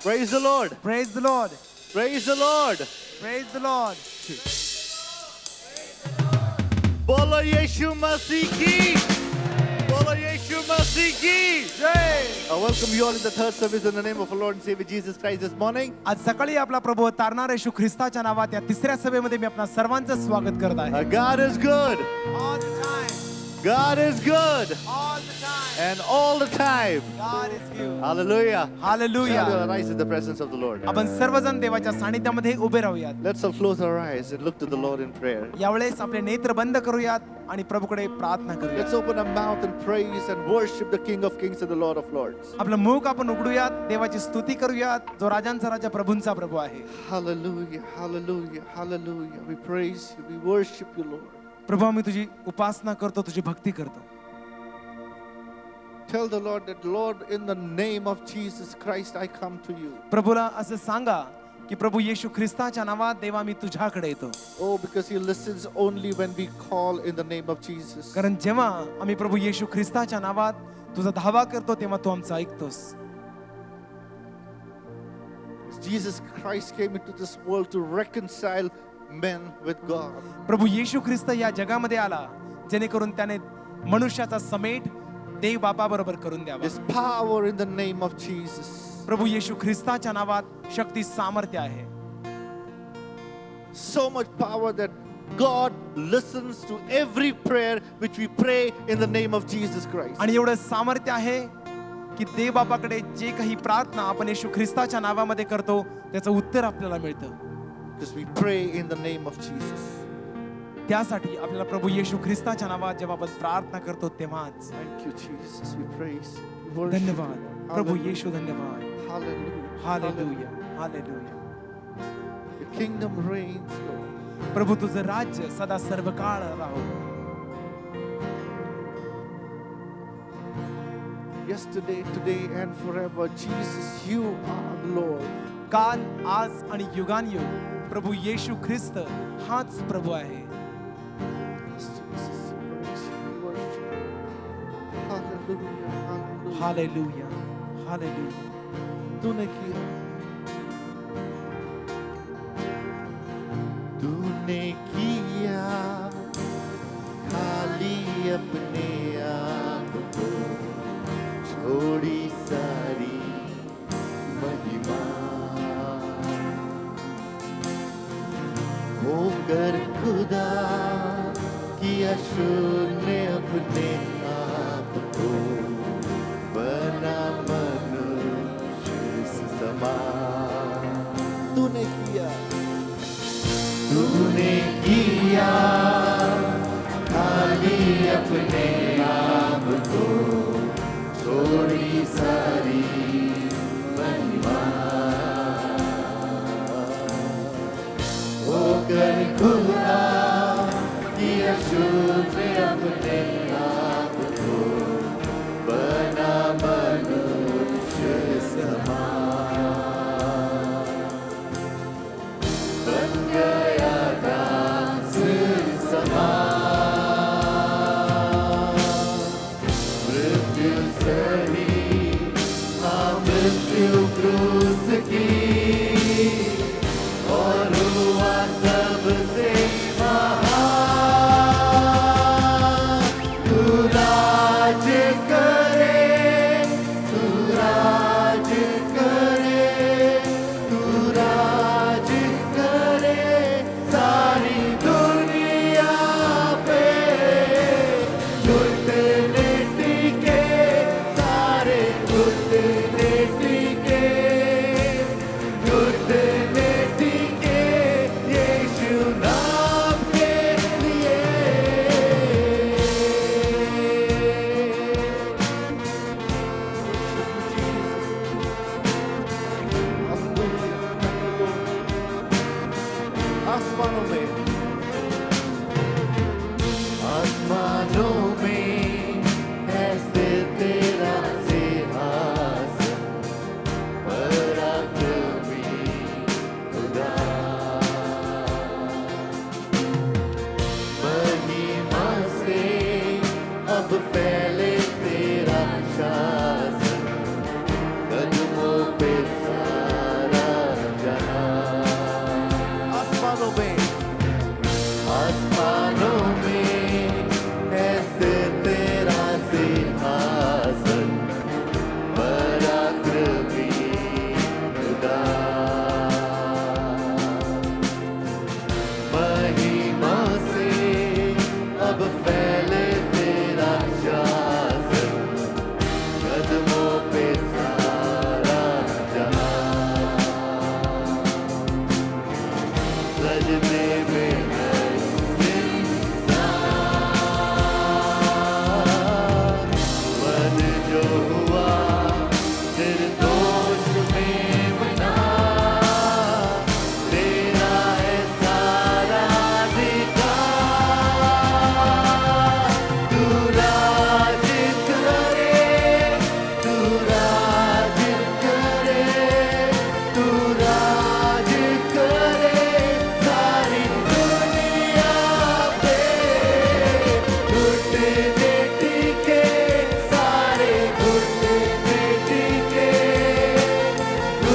Praise the Lord. Praise the Lord. Praise the Lord. Praise the Lord. बोलो यीशु मसीह की. बोलो यीशु मसीह की. जय. I welcome you all in the third service in the name of our Lord and Savior Jesus Christ this morning. आज सकाळी आपला प्रभू तारणारा येशू ख्रिस्ताच्या नावात या तिसऱ्या सभेमध्ये मी आपणा सर्वांचं स्वागत करत आहे. God is good. All the time. God is good. All the time. And all the time. God is good. Hallelujah. Hallelujah. Shall we arise in the presence of the Lord? आपण सर्वजण देवाच्या सानिध्यामध्ये उभे राहूयात. Let's all close our eyes and look to the Lord in prayer. यावेळेस आपले नेत्र बंद करूयात आणि प्रभूकडे प्रार्थना Let's करूयात. open our mouth and praise and worship the King of Kings and the Lord of Lords. आपलं मुख आपण उघडूयात, देवाची स्तुती करूयात, जो राजांचा राजा प्रभूंचा प्रभू आहे. Hallelujah, hallelujah, hallelujah. We praise you, we worship you, Lord. प्रभू आम्ही तुझी उपासना करतो, तुझी भक्ती करतो. Tell the Lord that, Lord, in the name of Jesus Christ, I come to you. प्रभूला असं सांगा की प्रभू येशू ख्रिस्ताच्या नावात देवा मी तुझ्याकडे येतो. Oh, because he listens only when we call in the name of Jesus. कारण जेव्हा आम्ही प्रभू येशू ख्रिस्ताच्या नावात तुझा धावा करतो तेव्हा तू आमचं ऐकतोस. Jesus Christ came into this world to reconcile men with God. प्रभू येशू ख्रिस्त या जगामध्ये आला जेणेकरून त्याने मनुष्याचा समेट देव बापा बरोबर करून द्यावा. There's power in the name of Jesus. प्रभू येशू ख्रिस्ताच्या नावात शक्ती सामर्थ्य आहे. So much power that God listens to every prayer which we pray in the name of Jesus Christ. आणि एवढं सामर्थ्य आहे की देव बापाकडे जे काही प्रार्थना आपण येशू ख्रिस्ताच्या नावामध्ये करतो त्याचं उत्तर आपल्याला मिळतं. Because we pray in the name of Jesus. त्यासाठी आपल्याला प्रभू येशू ख्रिस्ताच्या नावात जेव्हा आपण प्रार्थना करतो तेव्हाच. Thank you, Jesus. We praise. We worship. धन्यवाद प्रभू Hallelujah. येशू, धन्यवाद. Hallelujah. Hallelujah, hallelujah. Your kingdom reigns, Lord. प्रभू तुझं राज्य सदा सर्वकाळ राहो. Yesterday, today, and forever, Jesus, you are Lord. काल, आज आणि युगानयुग प्रभू येशू ख्रिस्त हाच प्रभू आहे. Yes, Jesus, we praise you, we worship you. Hallelujah, hallelujah. Hallelujah, hallelujah. तूने किया, तूने किया, खाली अपने आप को छोड़ी सारी महिमा, होकर खुदा किया शून्य अपने आप को, बना मनुष्य समान. तूने किया, तूने किया, खाली अपने आप को छोड़ी सारी महिमा, होकर खुदा किया शून्य अपने आप को, बना मनुष्य समान, बन गया दास समान, मृत्यु सही, हाँ मृत्यु क्रूस की, और हुआ सबसे महान. तू राज करे, तू राज करे, तू राज करे सारी दुनिया पे, घुटने टिके, सारे घुटने टिके,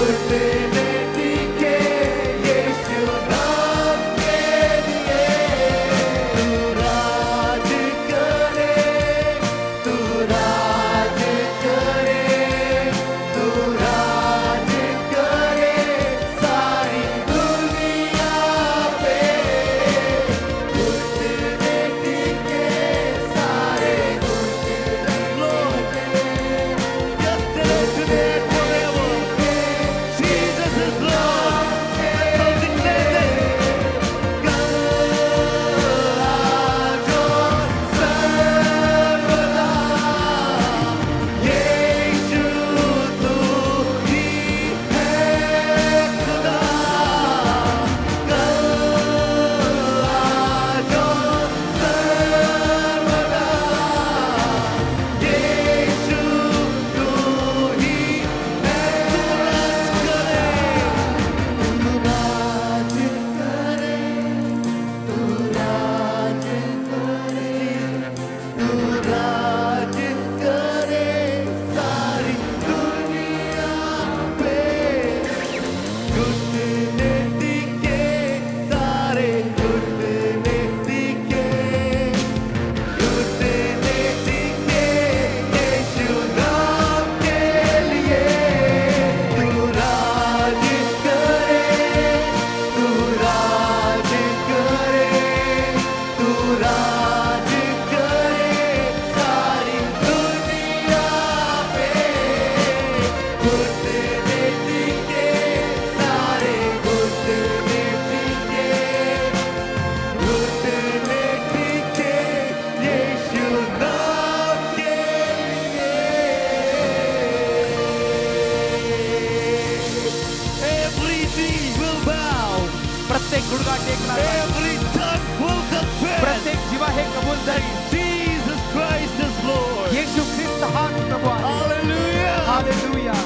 घुटने टिके यीशु नाम के लिए। तू राज करे, तू राज करे, तू राज करे सारी दुनिया पे। घुटने टिके सारे घुटने लोटे। Yesterday, today, and forever. Jesus is Lord. So declare it. Gajo sarvada. Yeshu tu hi hai Khuda. Gajo sarvada. Yeshu tu hi hai। तू राज करे, तू राज करे सारी दुनिया पे। घुटने टिके सारे घुटने टिके, घुटने टिके यीशु नाम के लिए। तू राज करे, तू राज करे, तू राज करे सारी दुनिया पे। घुटने टिके सारे घुटने टिके, घुटने टिके यीशु नाम के लिए। Every knee will bow, प्रत्येक गुडघा टेकला जाईल. every tongue will confess प्रत्येक जीवा हे कबूल करेल. Jesus Christ is Lord. येशू ख्रिस्त हाच प्रभू आहे. Hallelujah. Hallelujah.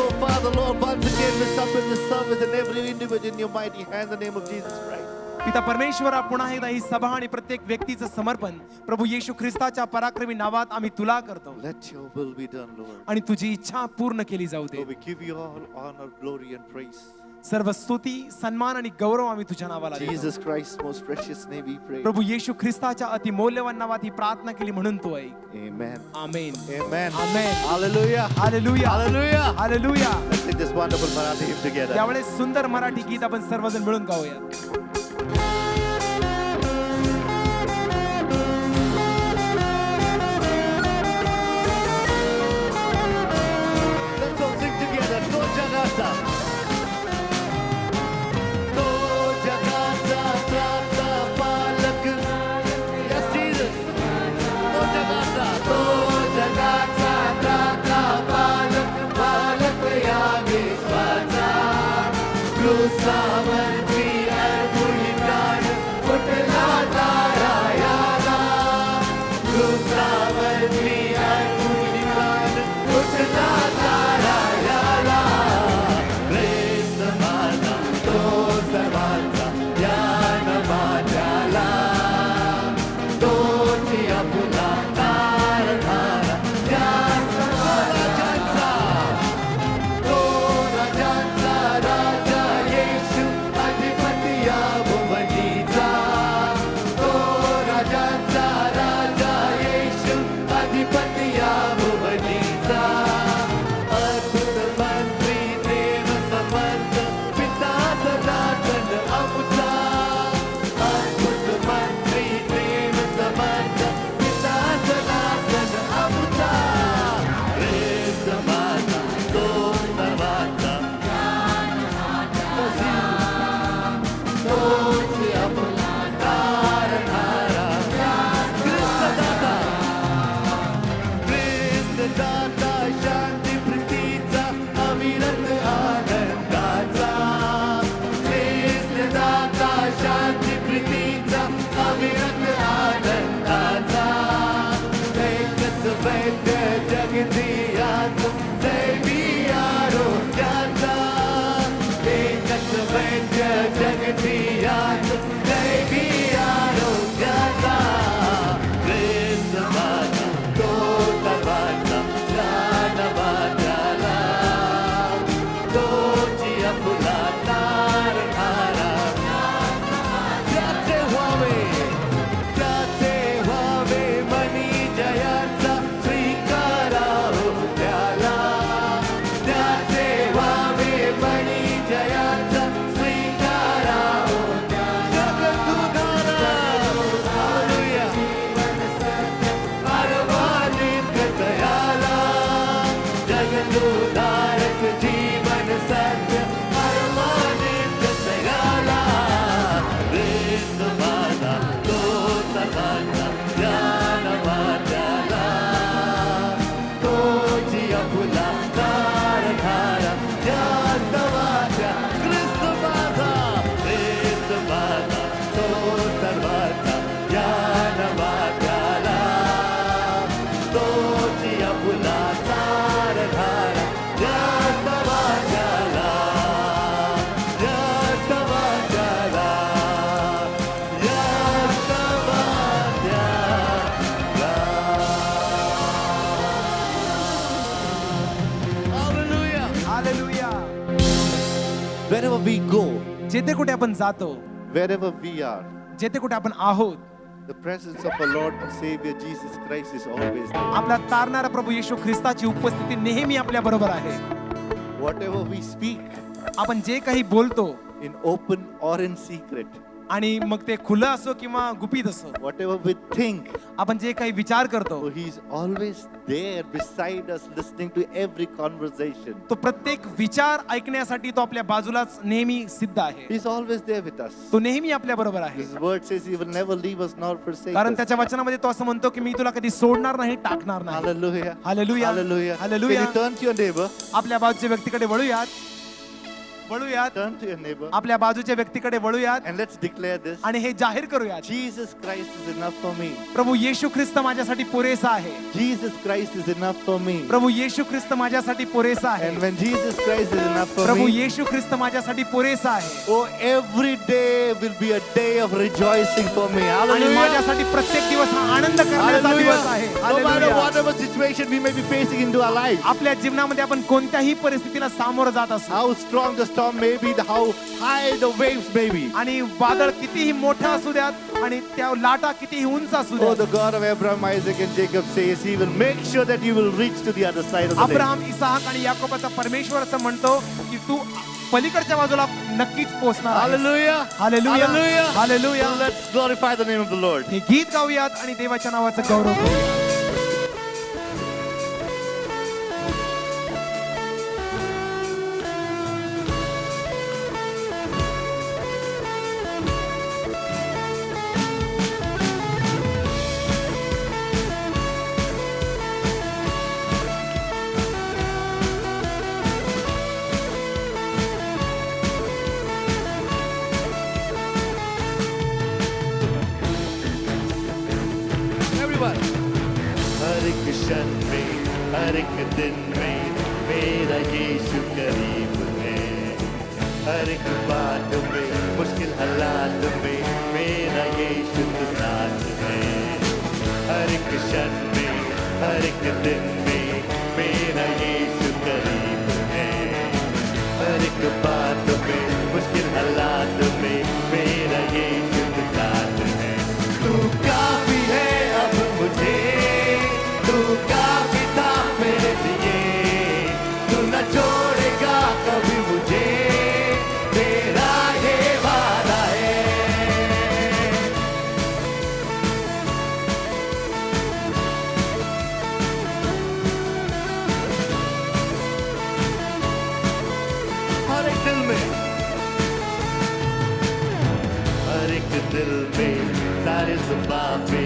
Oh, Father, Lord, once again lift up in this service and every individual in your mighty hand, in the name of Jesus Christ. पिता परमेश्वरा, पुन्हा एकदा ही सभा आणि प्रत्येक व्यक्तीचं समर्पण प्रभू येशू ख्रिस्ताच्या पराक्रमी नावात आम्ही तुला करतो Let your will be done, Lord. आणि तुझी इच्छा पूर्ण केली जाऊ दे. Lord, we give you all honor, glory, and praise. सर्व स्तुती, सन्मान आणि गौरव आम्ही तुझ्या नावाला देतो. Jesus Christ's most precious name we pray. प्रभू येशू ख्रिस्ताच्या अति मौल्यवान नावात ही प्रार्थना केली म्हणून तू ऐक. Amen. Amen. Amen. Amen. Hallelujah. Hallelujah. Hallelujah. Hallelujah. Let's sing this wonderful Marathi hymn together. यावेळेस सुंदर मराठी गीत आपण सर्वजण मिळून गाऊया. Let's all sing together. To jagata. To jagata त्राता पालक. Yes, Jesus. To jagata. To jagata त्राता पालक. पालक या विश्वाचा. क्रूसावरती अर्पुळी प्राण फुटला तारायाला. क्रूसावरती अर्पुळी प्राण फुटला तारायाला. प्रेम माझा तो सर्वांचा ज्ञान माझ्याला. तोची आपुला तारणारा त्या सर्व राजांचा. तो राजांचा राजा येशू wherever we go, जेथे कुठे आपण जातो, wherever we are, जेथे कुठे आपण आहोत, the presence of our Lord and Savior Jesus Christ is always there. आपला तारणारा प्रभू येशू ख्रिस्ताची उपस्थिती नेहमी आपल्या बरोबर आहे. Whatever we speak, आपण जे काही बोलतो, in open or in secret, आणि मग ते खुलं असो किंवा गुपित असो, whatever we think, आपण जे काही विचार करतो, so He's always there beside us, listening to every conversation. तो प्रत्येक विचार ऐकण्यासाठी तो आपल्या बाजूलाच नेहमी सिद्ध आहे. He's always there with us. तो नेहमी आपल्या बरोबर आहे. His word says He will never leave us nor forsake कारण us. त्याच्या वचनामध्ये तो असं म्हणतो की मी तुला कधी सोडणार नाही, टाकणार नाही. Hallelujah. Hallelujah. Hallelujah. Can Hallelujah. you turn to your neighbor? आपल्या बाजूच्या व्यक्तीकडे वळूयात, Turn to your neighbor आपल्या बाजूच्या व्यक्तीकडे वळूयात and let's declare this. आणि हे जाहीर करूयात. Jesus Christ is enough for me. प्रभू येशू ख्रिस्त माझ्यासाठी पुरेसा आहे. Jesus Christ is enough for me. प्रभू येशू ख्रिस्त माझ्यासाठी पुरेसा आहे. And when Jesus Christ is enough for Prabhu me, येशू ख्रिस्त माझ्यासाठी पुरेसा आहे. oh, every day will be a day of rejoicing for me. आणि Hallelujah. माझ्यासाठी प्रत्येक दिवस हा आनंद करण्याचा दिवस आहे. Hallelujah. No matter Hallelujah. whatever situation we may be facing into our life, आपल्या जीवनामध्ये आपण कोणत्याही परिस्थितीला सामोरं जात असतो, how strong the storm may be, how high the waves may be. आणि वादळ कितीही मोठं असू द्यात आणि त्या लाटा कितीही उंच असू Oh, द्यात, the God of Abraham, Isaac, and Jacob says He will make sure that you will reach to the other side of the lake. Abraham, इसाहक आणि याकोबाचा परमेश्वर असं म्हणतो की तू पलीकडच्या बाजूला नक्कीच पोहोचणार आहेस. Hallelujah. Hallelujah. Hallelujah. Hallelujah. So let's glorify the name of the Lord. हे गीत गाऊयात आणि देवाच्या नावाचं गौरव करूया. Everyone. हर एक क्षण में, हर एक दिन में मेरा यीशु करीब है. हर एक बात में, मुश्किल हालात में मेरा यीशु तो साथ है. हर एक क्षण में, हर एक दिन में मेरा यीशु करीब है. हर एक बात में, मुश्किल हालात में मेरा यीशु तो साथ है. तू काफी है अब मुझे, तू काफी था मेरे लिए, तू न छोड़ेगा कभी मुझे, तेरा ये वादा है. हर एक दिल में, हर एक दिल में, सारे जुबान पे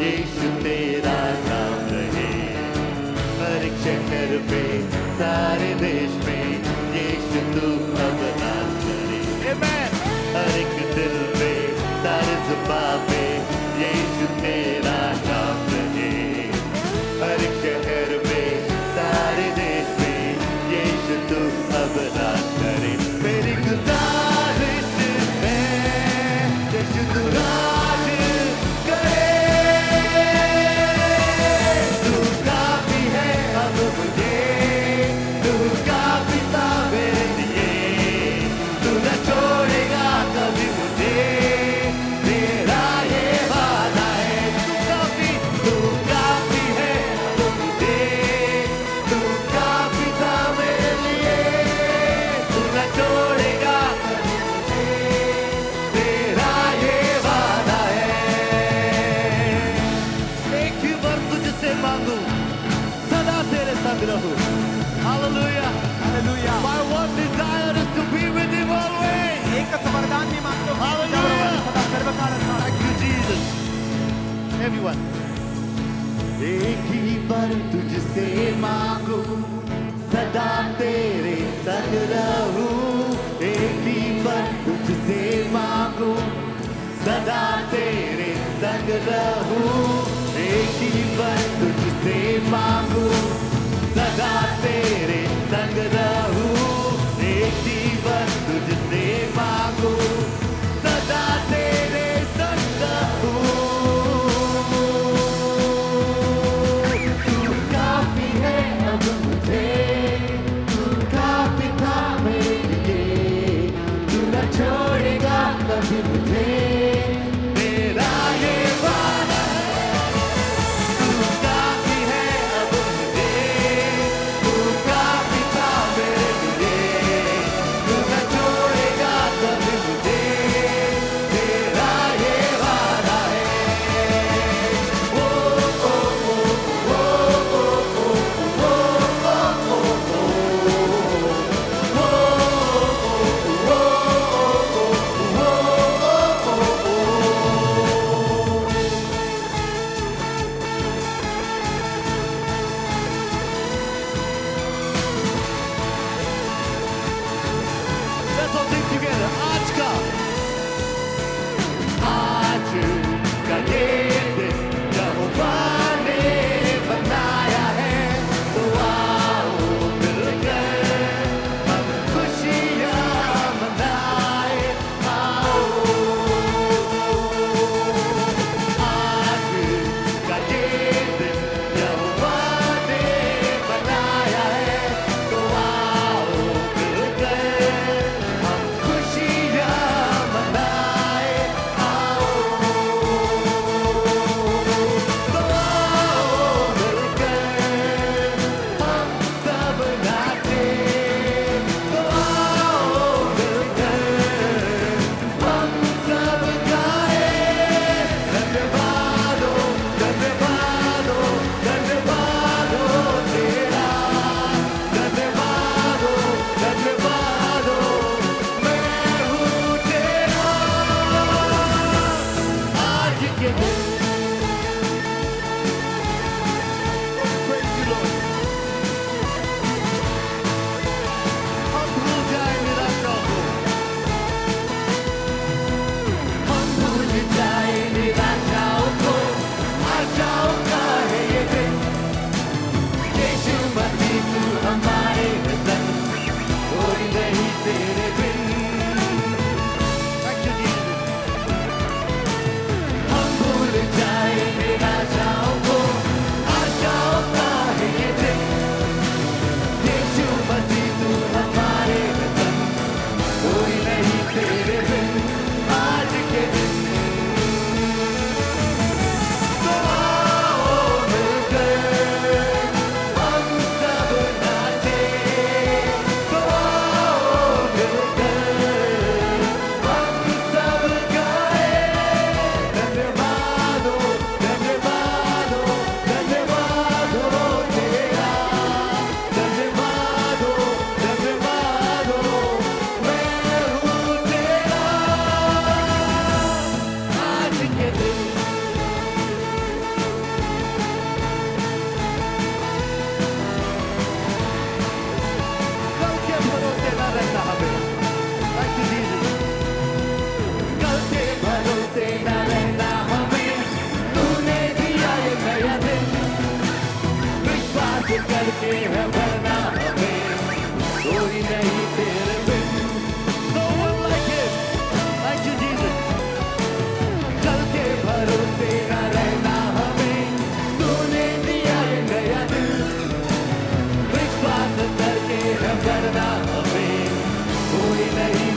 यीशु तेरा नाम रहे. हर एक शहर में, सारे देश में यीशु तू अब नाम करे. Amen. हर एक दिल में, सारे जुबान पे यीशु तेरा नाम रहे. हर एक शहर में, सारे देश में यीशु तू अब नाम करे. मेरी गुजारिश है यीशु तू राज करे. तू काफी है अब मुझे, तू काफी था मेरे लिए, तू न छोड़ेगा कभी मुझे, तेरा ये वादा है. तू काफी है अब मुझे, तू काफी था मेरे लिए, तू न छोड़ेगा कभी मुझे, तेरा ये वादा है. एक ही बार तुझसे मांगू, सदा तेरे संग रहूं. Hallelujah. Hallelujah. My one desire is to be with Him always. एकच वरदान मी मागतो की Hallelujah. तुझ्याबरोबर सदा सर्व काळ असणार. Thank you, Jesus. Everyone. एक ही बार तुझसे मांगू, सदा तेरे संग रहूं. एक ही बार तुझसे मांगू, सदा तेरे संग रहूं. एक ही बार तुझसे मांगू, सदा तेरे संग रहूं. एक ही बार तुझसे मांगू, सदा तेरे संग रहूं. तू काफी है अब मुझे, तू काफी था मेरे लिए,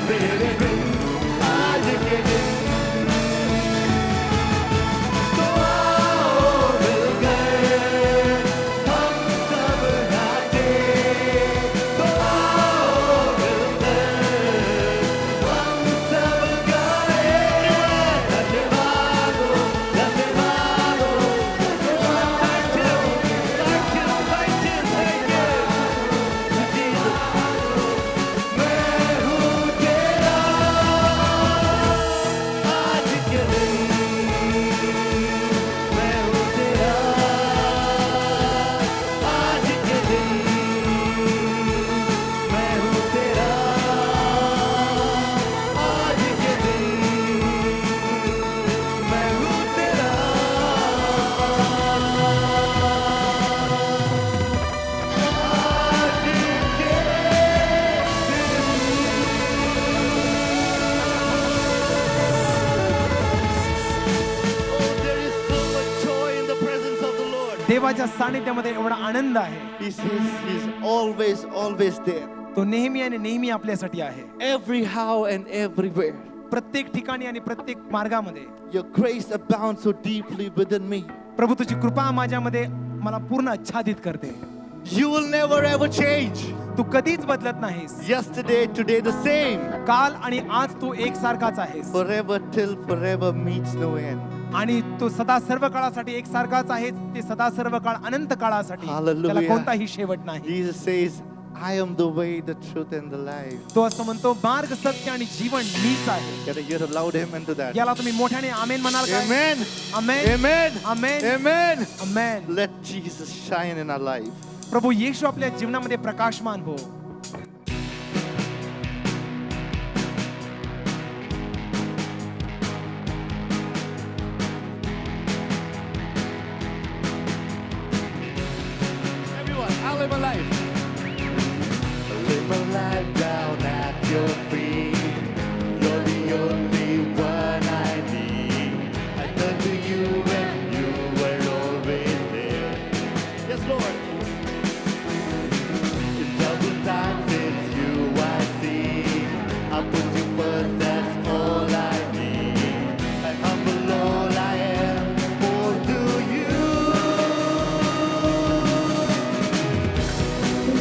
मेरे बिन आज के दिन तो आओ मिलकर हम सब नाचे तो आओ मिलकर हम सब गाए धन्यवाद हो धन्यवाद हो Thank you, thank you, thank you, thank you. Jesus. मैं हूँ तेरा आज के दिन मैं हूँ तेरा आज के दिन मैं हूँ तेरा आज के दिन मैं हूँ तेरा Oh, there is so much joy in the presence of the Lord. देवाच्या सानिध्यामध्ये एवढा आनंद आहे. He says He's always, always there. तो नेहमी आणि नेहमी आपल्यासाठी आहे. Every how and everywhere. प्रत्येक ठिकाणी आणि प्रत्येक मार्गामध्ये. Your grace abounds so deeply within me. प्रभू तुझी कृपा माझ्यामध्ये मला पूर्ण आच्छादित करते. You will never ever change. तू कधीच बदलत नाहीस. Yesterday, today, the same. काल आणि आज तू एकसारखाच आहेस. Forever till forever meets no end. आणि तो सदा सर्व काळासाठी एकसारखाच आहे. ते सदा सर्व काळ अनंत काळासाठी. Hallelujah. त्याला कोणताही शेवट नाही. Jesus says, I am the way, the truth, and the life. तो असं म्हणतो मार्ग सत्य आणि जीवन मीच आहे. Can I hear a loud amen to that? याला तुम्ही मोठ्याने आमेन म्हणाल का? Amen. Amen. Amen. Amen. Amen. Amen. Let Jesus shine in our life. प्रभू येशू आपल्या जीवनामध्ये प्रकाशमान हो. Everyone, I'll live my life. I live my life down at your feet. You're the only one I need. I turn to you and you were always there. Yes, Lord. In trouble times it's you I see. I put you first, that's all I need. I humble all I am for to you.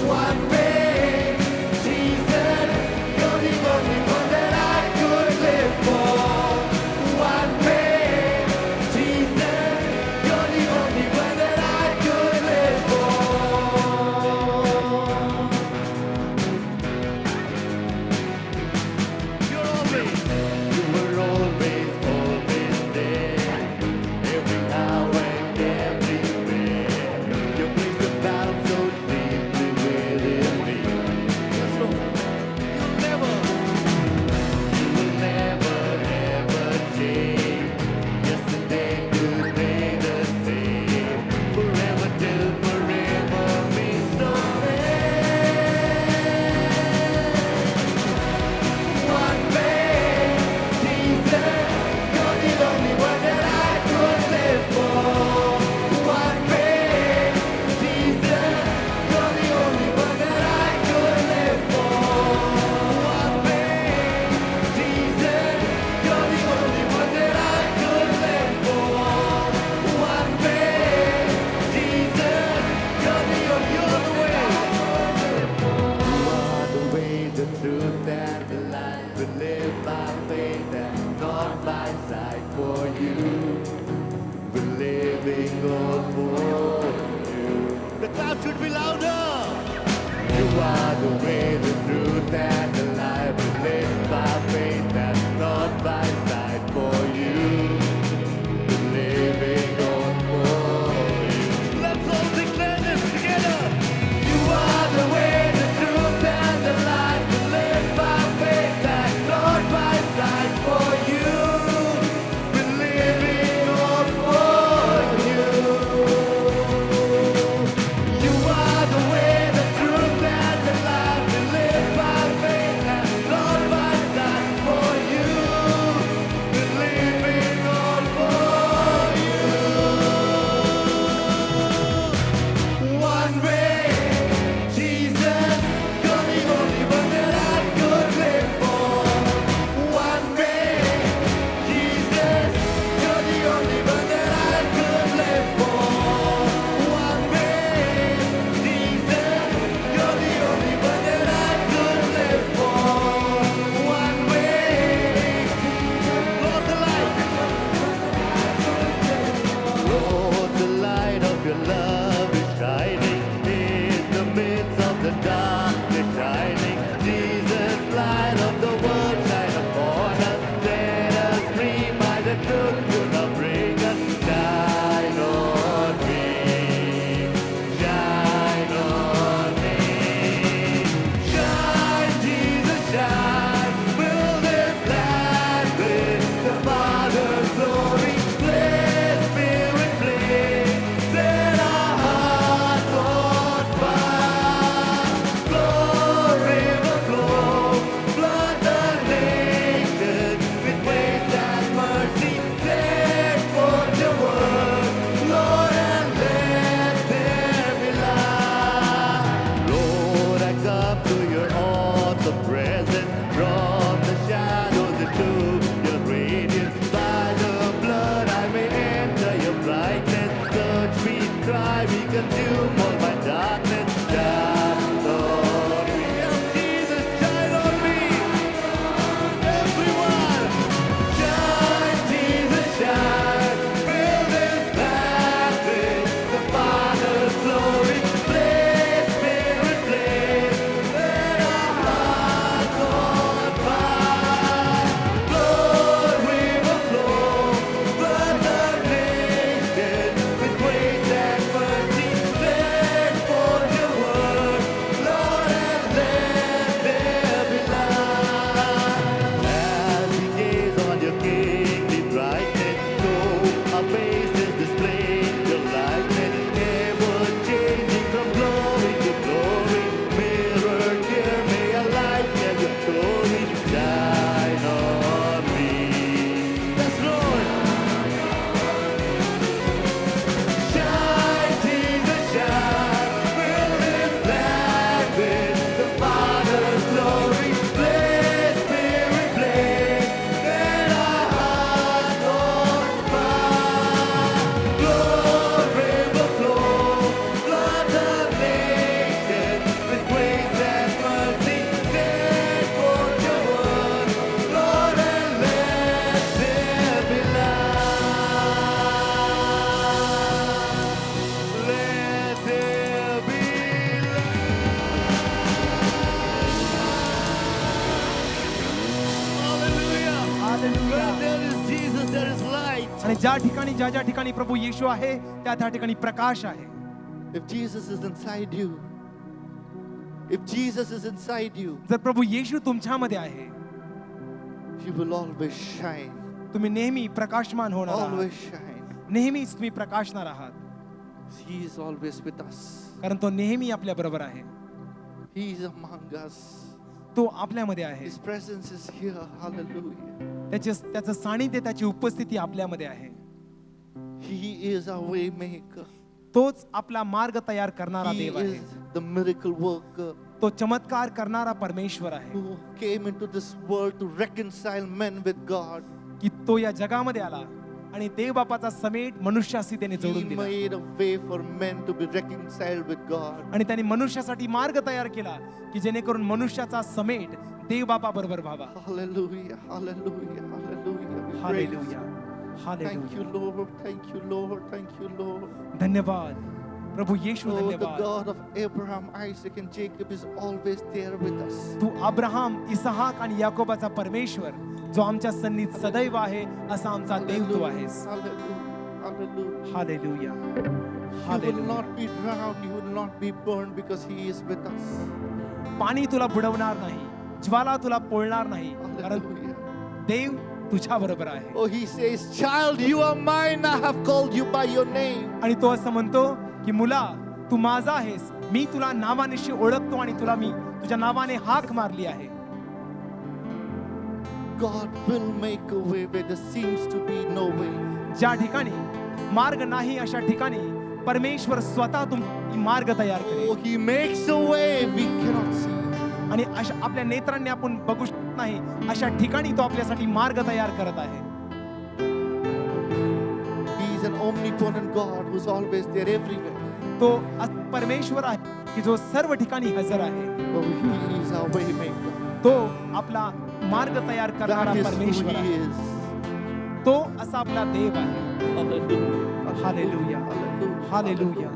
One way, Jesus, you're the only one that I could live for. One way, Jesus, you're the only one that I could live for. You were always, always there. Every hour and everywhere. Your grace abounds so deeply within me. Yes, Lord. You will never ever change. Yesterday, today, the same. Forever till forever means no end. One way, Jesus, you're the only one that I could live for. One way, Jesus, you're the only one that I could live for. One way, Jesus, you're the only one that I could live for. One way, Jesus, you're the way. You are the way, the truth, and the life. We live by faith and not by sight. For you, we're living all for you. The crowd should be louder. You are the way, the truth, and the life. We live by faith and not by sight. For you, we're living all for you. Let's all declare this together. You are the way, the truth, and the life. We live by faith and not by sight. For you, we're living all for you. You are the way, the truth, and the life. We live by faith hallelujah. there is Jesus, there is light. आणि ज्या ठिकाणी ज्या ठिकाणी प्रभू येशू आहे त्या ठिकाणी प्रकाश आहे. If Jesus is inside you, if Jesus is inside you, जर प्रभू येशू तुमच्यामध्ये आहे, you will always shine. तुम्ही नेहमी प्रकाशमान होणार आहात. Always shine. नेहमीच तुम्ही प्रकाशणार आहात, He is always with us. कारण तो नेहमी आपल्या बरोबर आहे. He is among us. तो आपल्यामध्ये आहे. His presence is here. Hallelujah. त्याचं सानिध्य, त्याची उपस्थिती आपल्यामध्ये आहे. He is our way maker. तोच आपला मार्ग तयार करणारा He देव आहे. is the miracle worker तो चमत्कार करणारा परमेश्वर आहे, who came into this world to reconcile men with God. की तो या जगामध्ये आला आणि देव बापाचा समेट मनुष्याशी त्याने He जोडून दिला made a way for men to be reconciled with God. आणि त्याने मनुष्यासाठी मार्ग तयार केला की जेणेकरून मनुष्याचा समेट देव बापा बरोबर व्हावा. Hallelujah, hallelujah, hallelujah. We praise hallelujah, you. Thank hallelujah. you, Lord. Thank you, Lord. Thank you, Lord. धन्यवाद प्रभू येशू, Oh, the धन्यवाद. God of Abraham, Isaac, and Jacob is always there with us. तू अब्राहम, इसहाक आणि याकोबाचा परमेश्वर जो आमच्या सन्नीत सदैव आहे असा आमचा देव तू आहेस. Hallelujah, hallelujah. Hallelujah, You will hallelujah. not be drowned, you will not be burned because He is with us. पाणी तुला बुडवणार नाही, ज्वाला तुला पोळणार नाही, कारण Hallelujah. देव तुझ्या बरोबर आहे. Oh, He says, child, you are mine, I have called you by your name. आणि तो असं म्हणतो की मुला तू माझा आहेस, मी तुला नावानिशी ओळखतो आणि तुला मी तुझ्या नावाने हाक मारली आहे. God will make a way where there seems to be no way. ज्या ठिकाणी मार्ग नाही अशा ठिकाणी परमेश्वर स्वतः तुमची मार्ग तयार Oh, करेल. He makes a way we cannot see. आणि अशा आपल्या नेत्रांनी आपण बघू शकत नाही अशा ठिकाणी तो आपल्यासाठी मार्ग तयार करत आहे. He is an omnipotent God who's always there everywhere. तो असं परमेश्वर आहे की जो सर्व ठिकाणी हजर आहे. Oh, He is our way maker. तो आपला मार्ग तयार करणारा That is who परमेश्वर He आहे. is. तो असा आपला देव आहे. Hallelujah. Hallelujah. Hallelujah. Hallelujah.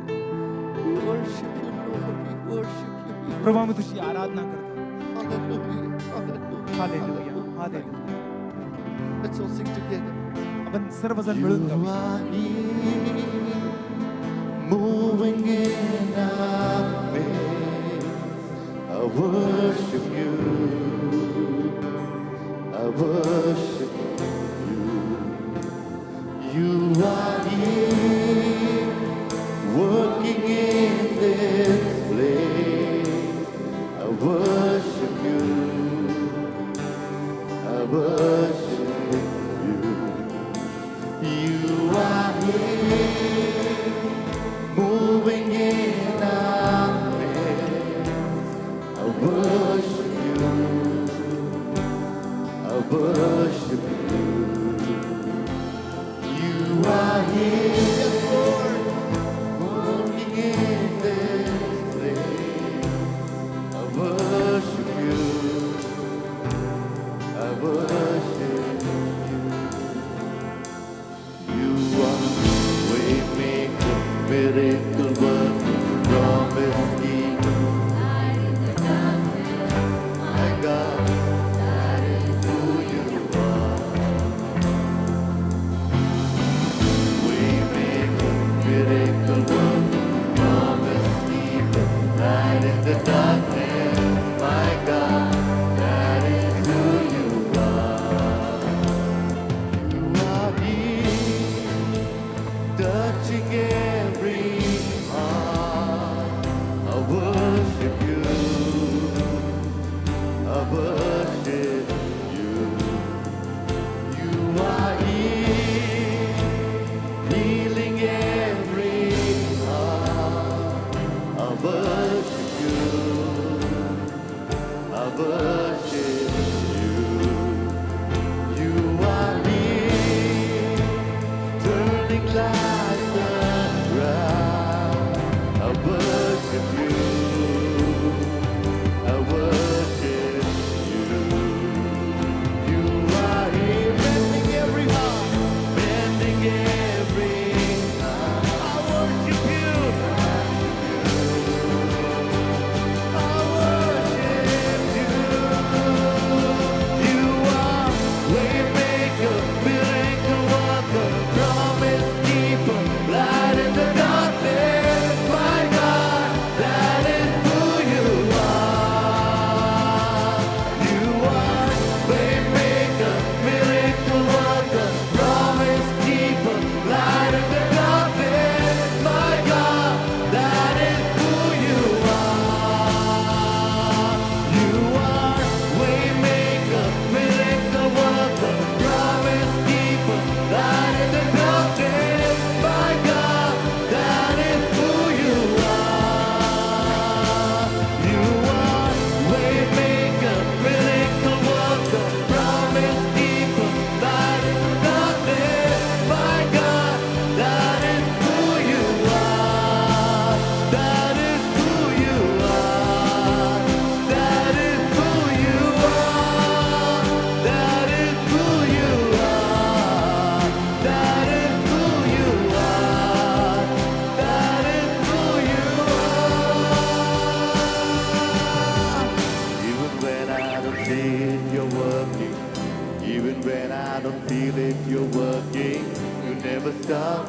We worship you, Lord. We worship you. प्रभू आम्ही तुझी आराधना करतो. Hallelujah. Hallelujah. Hallelujah, Hallelujah. Hallelujah. Let's all sing together. आपण सर्वजण मिळून You गाऊया. are here, moving in our midst. I worship you. I worship you. You are here, working in this place. I worship you. I worship you. You are here, moving in our midst. I worship you. I worship you. You are here, Lord, moving in this place. I worship you. I worship you. You are way maker, miracle worker, promise keeper. My God, that is who you are. Way maker, miracle worker, promise keeper, light in the darkness. My God, that is who you are. You are here, touching every when I don't feel it, you're working. You never stop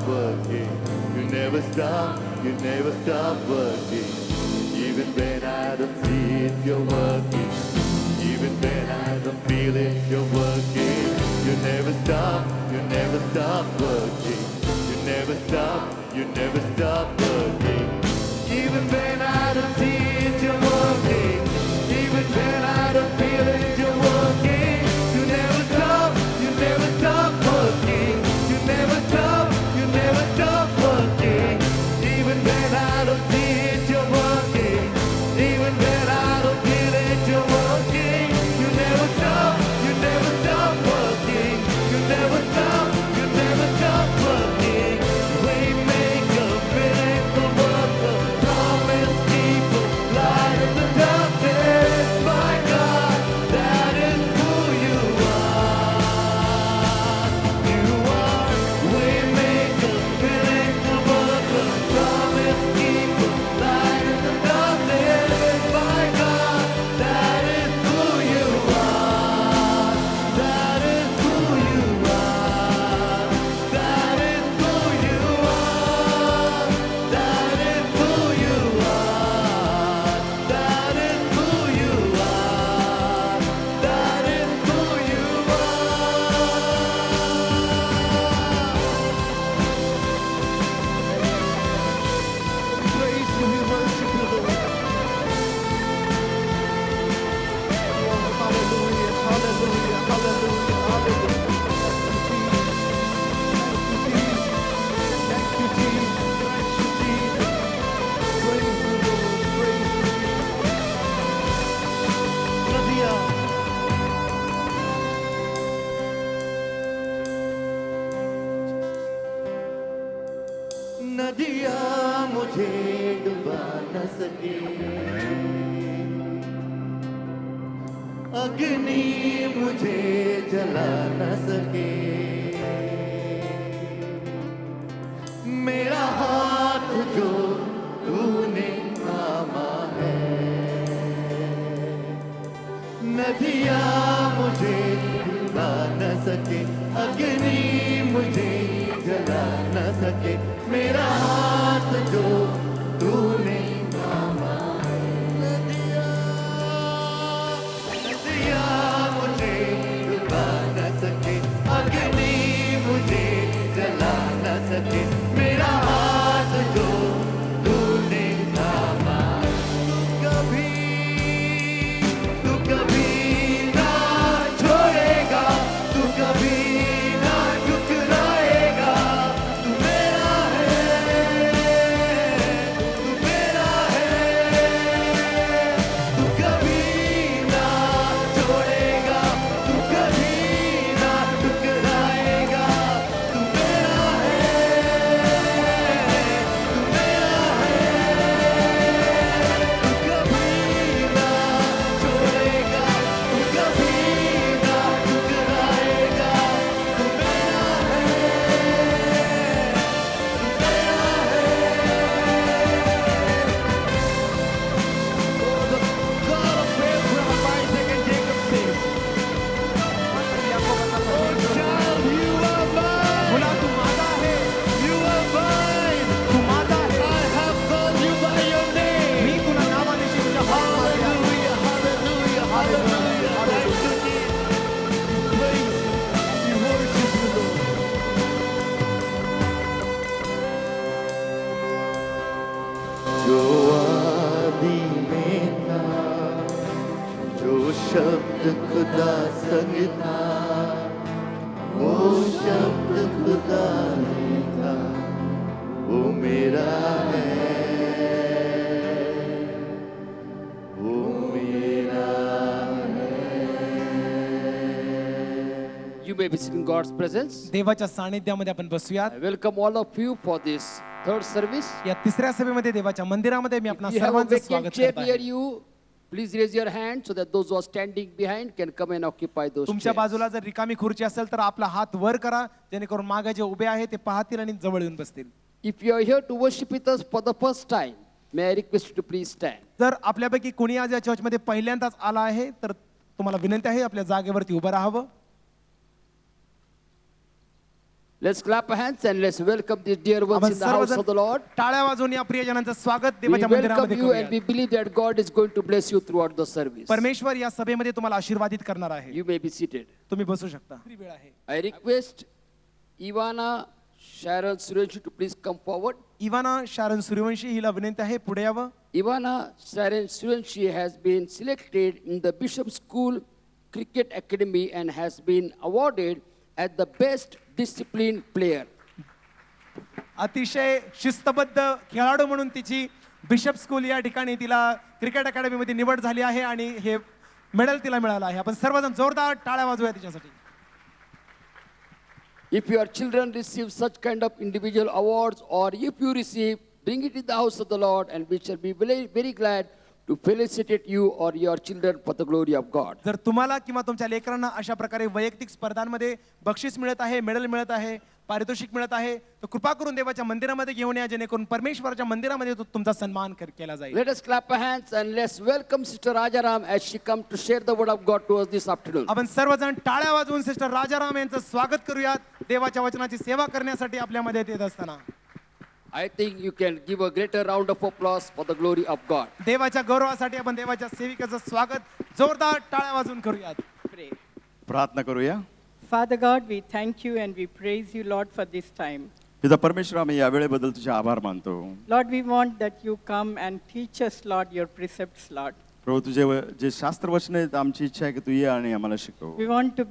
working. You never stop working. Even when I don't see it, you're working. Even when I don't feel it, you're working. You never stop working. You never stop working. Even when I don't see it, you're working. Even when I don't feel it, you're working. You never stop working. You never stop working. Even when I don't see it, you're working. Even when I don't feel it, you're working. You never stop working. You never stop working. Waymaker, miracle worker, promise keeper, light in the darkness. My God, that is who you are. You are waymaker, miracle worker, promise keeper, light in the darkness. My God, that is who you are. That is who you are. That is who you are. That is who you are. That is who you are. That is who you are. Praise you, we worship you, Lord. Oh, hallelujah, hallelujah, hallelujah, hallelujah. Thank you, Jesus. Thank you, Jesus. Praise you, Lord. Praise you. नदियाँ नदियाँ मुझे डुबा न सके, अग्नि मुझे जला न सके, मेरा हाथ जो तूने थामा है, नदियाँ मुझे डुबा न सके, अग्नि मुझे जला न सके, मेरा हाथ जो तूने थामा है। नदियाँ मुझे डुबा न सके, अग्नि मुझे जला न सके, मेरा हाथ जो तूने थामा है। तू कभी ना छोड़ेगा, तू कभी ना ठुकराएगा, तू मेरा है, तू मेरा है, तू कभी ना छोड़ेगा, तू कभी ना ठुकराएगा, तू मेरा है, तू मेरा है, तू कभी ना छोड़ेगा, तू कभी ना ठुकराएगा, तू मेरा है, तू मेरा है। Oh, the God of Abraham, Isaac, and Jacob says, Oh, child, you are mine. मुला तू माझा आहे, You are mine. तू माझा आहे. I have called you by your name. मी तुला नावानिशी तुझ्या हाक मारली आहे. Hallelujah, hallelujah, hallelujah. Thank you, Jesus. We praise you. We worship you, Lord. जो आदि में था, जो शब्द खुदा संग था, वो शब्द खुदा नहीं था, वो मेरा है, वो मेरा You may be sitting in God's presence. देवाच्या सानिध्यामध्ये आपण बसूयात. I welcome all of you for this third service. या तिसऱ्या सभेमध्ये देवाच्या मंदिरामध्ये मी आपणा If you have a सर्वांचं vacant स्वागत chair करत near आहे. you, please raise your hand so that those who are standing behind can come and occupy those तुमच्या chairs. बाजूला जर रिकामी खुर्ची असेल तर आपला हात वर करा, जेणेकरून मागे जे उभे आहेत ते पाहतील आणि जवळ येऊन बसतील. If you are here to worship with us for the first time, may I request you to please stand. जर आपल्यापैकी कोणी आज या चर्चमध्ये पहिल्यांदाच आला आहे तर तुम्हाला विनंती आहे आपल्या जागेवरती उभं राहावं. Let's clap our hands and let's welcome these dear ones आपण in the house of the Lord. टाळ्या वाजवून या प्रियजनांचं स्वागत We देवाच्या welcome मंदिरामध्ये you and करूया. we believe that God is going to bless you throughout the service. परमेश्वर या सभेमध्ये तुम्हाला आशीर्वादित करणार आहे. You may be seated. तुम्ही बसू शकता. वेळ आहे. I request Ivana Sharon Suryanshi to please come forward. Ivana शारन Suryavanshi हिला विनंती आहे पुढे यावं. Ivana Sharon Suryanshi has been selected in the Bishop School Cricket Academy and has been awarded as the best disciplined player. अतिशय शिस्तबद्ध खेळाडू म्हणून तिची बिशप स्कूल या ठिकाणी तिला क्रिकेट अकॅडमीमध्ये निवड झाली आहे आणि हे मेडल तिला मिळालं आहे. आपण सर्वजण जोरदार टाळ्या वाजवूया तिच्यासाठी. If your children receive such kind of individual awards or if you receive, bring it in the house of the Lord and we shall be very, very glad to felicitate you or your children for the glory of God. जर तुम्हाला किंवा तुमच्या लेकरांना अशा प्रकारे वैयक्तिक स्पर्धांमध्ये बक्षीस मिळत आहे, मेडल मिळत आहे, पारितोषिक मिळत आहे, तर कृपा करून देवाच्या मंदिरामध्ये घेऊन या जेणेकरून परमेश्वराच्या मंदिरामध्ये तुमचा सन्मान केला जाईल. Let us clap our hands and let's welcome Sister Rajaram as she comes to share the word of God to us this afternoon. आपण सर्वजण टाळ्या वाजवून सिस्टर राजाराम यांचं स्वागत करूयात देवाच्या वचनाची सेवा करण्यासाठी आपल्यामध्ये येत असताना. I think you can give a greater round of applause for the glory of God. देवाच्या गौरवासाठी आपण देवाच्या सेविकेचं स्वागत जोरदार टाळ्या वाजवून करूयात. Pray. प्रार्थना करूया. Father God, we thank you and we praise you, Lord, for this time. पिता परमेश्वर, आम्ही या वेळेबद्दल तुझे आभार मानतो. Lord, we want that you come and teach us, Lord, your precepts, Lord. प्रभू, तुझे जे शास्त्र वचन आहेत, आमची इच्छा आहे की तू ये आणि आम्हाला शिकव. We want to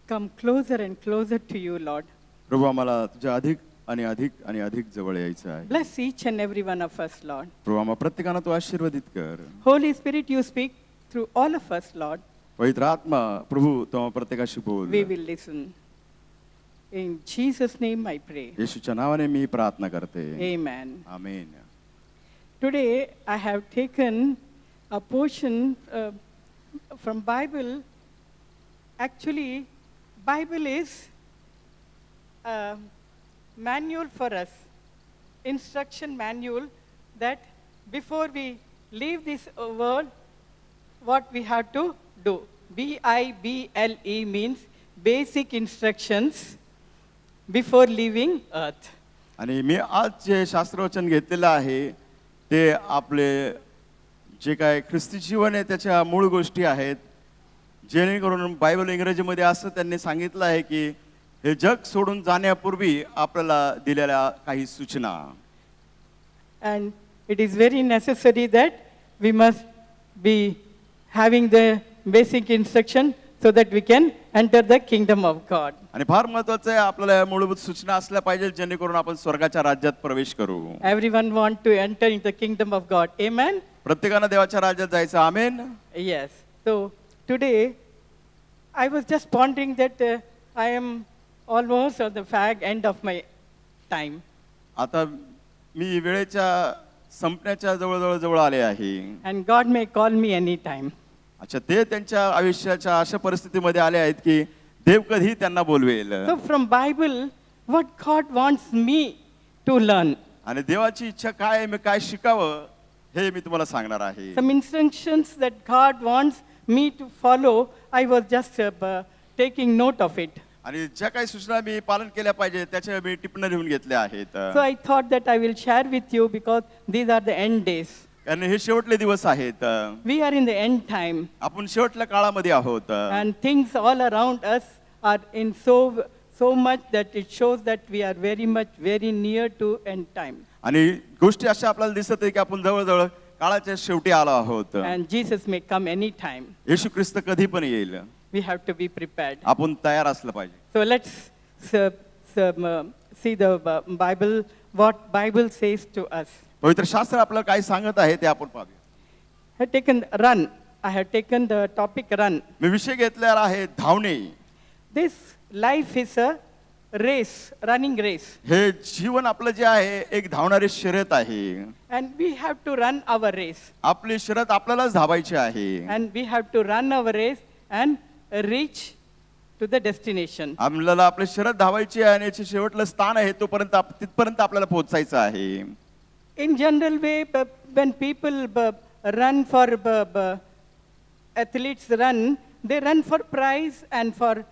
come closer and closer to you, Lord. प्रभू, आम्हाला तुझ्या अधिक आणि अधिक आणि अधिक जवळ यायचं आहे. Bless each and every one of us, Lord. प्रभू, आम्हा प्रत्येकानं तू आशीर्वादित कर. Holy Spirit, you speak through all of us, Lord. पवित्र आत्मा प्रभू, तू आम्हा प्रत्येकाशी बोल. We will listen. In Jesus' name I pray. येशूच्या नावाने मी प्रार्थना करते. Amen. Amen. Today I have taken a portion from Bible. Actually, Bible is a manual for us, instruction manual that before we leave this world, what we have to do. BIBLE means basic instructions before leaving earth. आणि मी आज जे शास्त्रवचन घेतलेलं आहे ते आपले जे काय ख्रिस्ती जीवन आहे त्याच्या मूळ गोष्टी आहेत, जेणेकरून बायबल इंग्रजीमध्ये असं त्यांनी सांगितलं आहे की हे जग सोडून जाण्यापूर्वी आपल्याला दिलेल्या काही सूचना. And it is very necessary that we must be having the basic instruction so that we can enter the kingdom of God. आणि फार महत्त्वाचं आहे, आपल्याला या मूलभूत सूचना असल्या पाहिजे जेणेकरून आपण स्वर्गाच्या राज्यात प्रवेश करू. Everyone want to enter into the kingdom of God. Amen? प्रत्येकानं देवाच्या राज्यात जायचं. आमेन. Yes. So today I was just pondering that I am almost at the end of my time. आता मी वेळेच्या संपण्याच्या जवळ आले आहे. And God may call me anytime. अच्छा, ते त्यांच्या आयुष्याच्या अशा परिस्थितीमध्ये आले आहेत की देव कधी त्यांना बोलवेल. So from Bible, what God wants me to learn. आणि देवाची इच्छा काय आहे, मी काय शिकावं हे मी तुम्हाला सांगणार आहे. Some instructions that God wants me to follow, I was just taking note of it. आणि ज्या काही सूचना मी पालन केल्या पाहिजे त्याच्या मी टिप्पण्या लिहून घेतल्या आहेत. So I thought that I will share with you because these are the end days. कारण हे शेवटले दिवस आहेत. We are in the end time. आपण शेवटल्या काळामध्ये आहोत. And things all around us are in so much that it shows that we are very near to end time. आणि गोष्टी अशा आपल्याला दिसत आहे की आपण जवळजवळ काळाच्या शेवटी आलो आहोत. And Jesus may come anytime. येशू ख्रिस्त कधी पण येईल. We have to be prepared. आपण तयार असलं पाहिजे. So let's see the Bible, what Bible says to us. पवित्र शास्त्र आपल्याला काय सांगत आहे ते आपण पाहूया. I have taken run. I have taken the topic run. मी विषय घेतलेला आहे धावणे. This life is a race, running race. हे जीवन आपलं जे आहे एक धावणारी शर्यत आहे. And we have to run our race. आपली शर्यत आपल्यालाच धावायची आहे. And we have to run our race and reach to the destination. आपल्याला आपली शर्यत धावायची आहे आणि याचे शेवटलं स्थान आहे तोपर्यंत तिथपर्यंत आपल्याला पोहोचायचं आहे. In general way, when people run for athletes run, they run for prize and for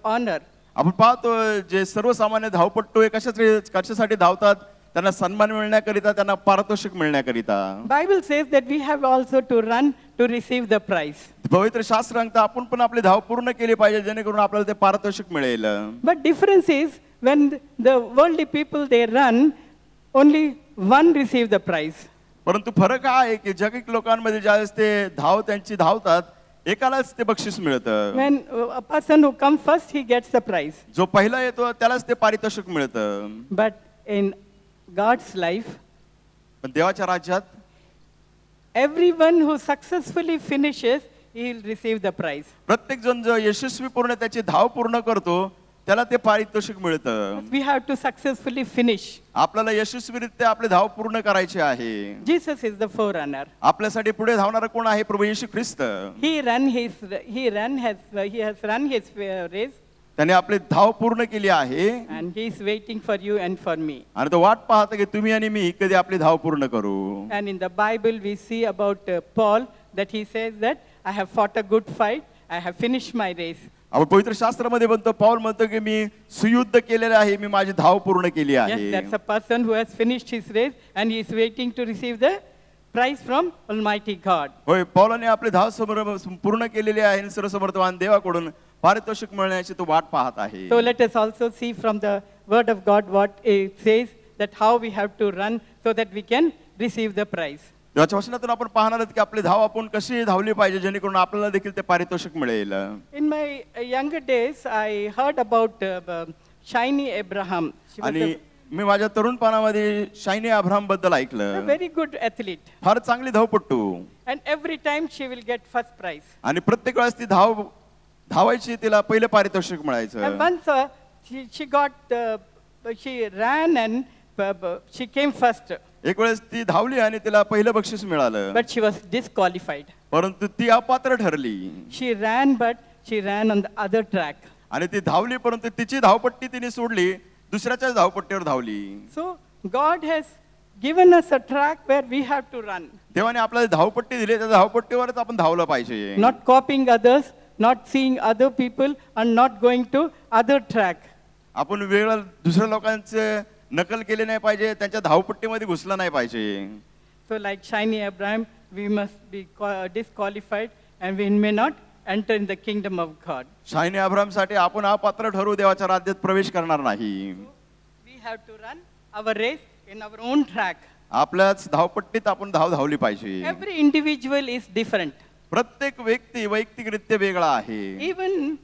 honor. आपण पाहतो जे सर्वसामान्य धावपट्टू हे कशासाठी धावतात, त्यांना सन्मान मिळण्याकरिता, त्यांना पारितोषिक मिळण्याकरिता. Bible says that we have also to run to receive the prize. पवित्र शास्त्र सांगतं आपण पण आपली धाव पूर्ण केली पाहिजे जेणेकरून आपल्याला ते पारितोषिक मिळेल. But difference is when the worldly people they run, only one receive the prize. परंतु फरक हा आहे की जागतिक लोकांमध्ये ज्यावेळेस ते त्यांची धावतात, एकालाच ते बक्षीस मिळतं. When a person who comes first, he gets the prize. जो पहिला येतो त्यालाच ते पारितोषिक मिळतं. But in God's life, पण देवाच्या राज्यात everyone who successfully finishes, he will receive the prize. प्रत्येक जण जो यशस्वीपूर्ण त्याची धाव पूर्ण करतो त्याला ते पारितोषिक मिळतं. We have to successfully finish. आपल्याला यशस्वीरित्या आपली धाव पूर्ण करायची आहे. Jesus is the forerunner. आपल्यासाठी पुढे धावणारा कोण आहे? प्रभू येशू ख्रिस्त. He has run his race, त्याने आपली धाव पूर्ण केली आहे and he is waiting for you and for me. आणि तो वाट पाहतो की तुम्ही आणि मी कधी आपली धाव पूर्ण करू. And in the Bible we see about Paul that he says that I have fought a good fight, I have finished my race. आपण पवित्र शास्त्रामध्ये म्हणतो, पाऊल म्हणतो की मी सुयुद्ध केलेलं आहे, मी माझी धाव पूर्ण केली Yes, आहे. that's a person who has finished his race and he is waiting to receive the prize from Almighty God. होय, पौलाने आपली धाव पूर्ण केलेली आहे आणि सर्वसमर्थवान देवाकडून पारितोषिक मिळण्याची तो वाट पाहत आहे. So let us also see from the word of God what it says, that how we have to run so that we can receive the prize. देवाच्या वचनातून आपण पाहणार आहोत की आपली धाव आपण कशी धावली पाहिजे जेणेकरून आपल्याला देखील ते पारितोषिक मिळेल. In my younger days, I heard about Shiny Abraham. She was आणि मी माझ्या तरुणपणामध्ये शायनी अब्राहम बद्दल a ऐकलं. very good athlete. फार चांगली धावपट्टू And every time she will get first prize. आणि प्रत्येक वेळेस ती धावायची, तिला पहिले पारितोषिक And मिळायचं. once she ran and she came first, एक वेळेस ती धावली आणि तिला पहिलं बक्षीस मिळालं, but she was disqualified. परंतु ती अपात्र ठरली. She ran, but she ran on the other track. आणि ती धावली परंतु तिची धावपट्टी तिने सोडली, दुसऱ्याच्याच धावपट्टीवर धावली. So God has given us a track where we have to run. देवाने आपल्याला धावपट्टी दिली, त्या धावपट्टीवरच आपण धावलं पाहिजे. Not copying others, not seeing other people, and not going to other track. आपण वेगळं दुसऱ्या लोकांचे नकल केले नाही पाहिजे, त्यांच्या धावपट्टीमध्ये घुसलं नाही पाहिजे. So like Shiny Abraham, we must be disqualified and we may not enter in the kingdom of God. शायनी अब्राहमसाठी आपण अपात्र ठरू, देवाच्या राज्यात प्रवेश करणार नाही. We have to run our race in our own track. आपल्याच धावपट्टीत आपण धावली पाहिजे. Every individual is different. प्रत्येक व्यक्ती वैयक्तिकरित्या वेगळा आहे. Even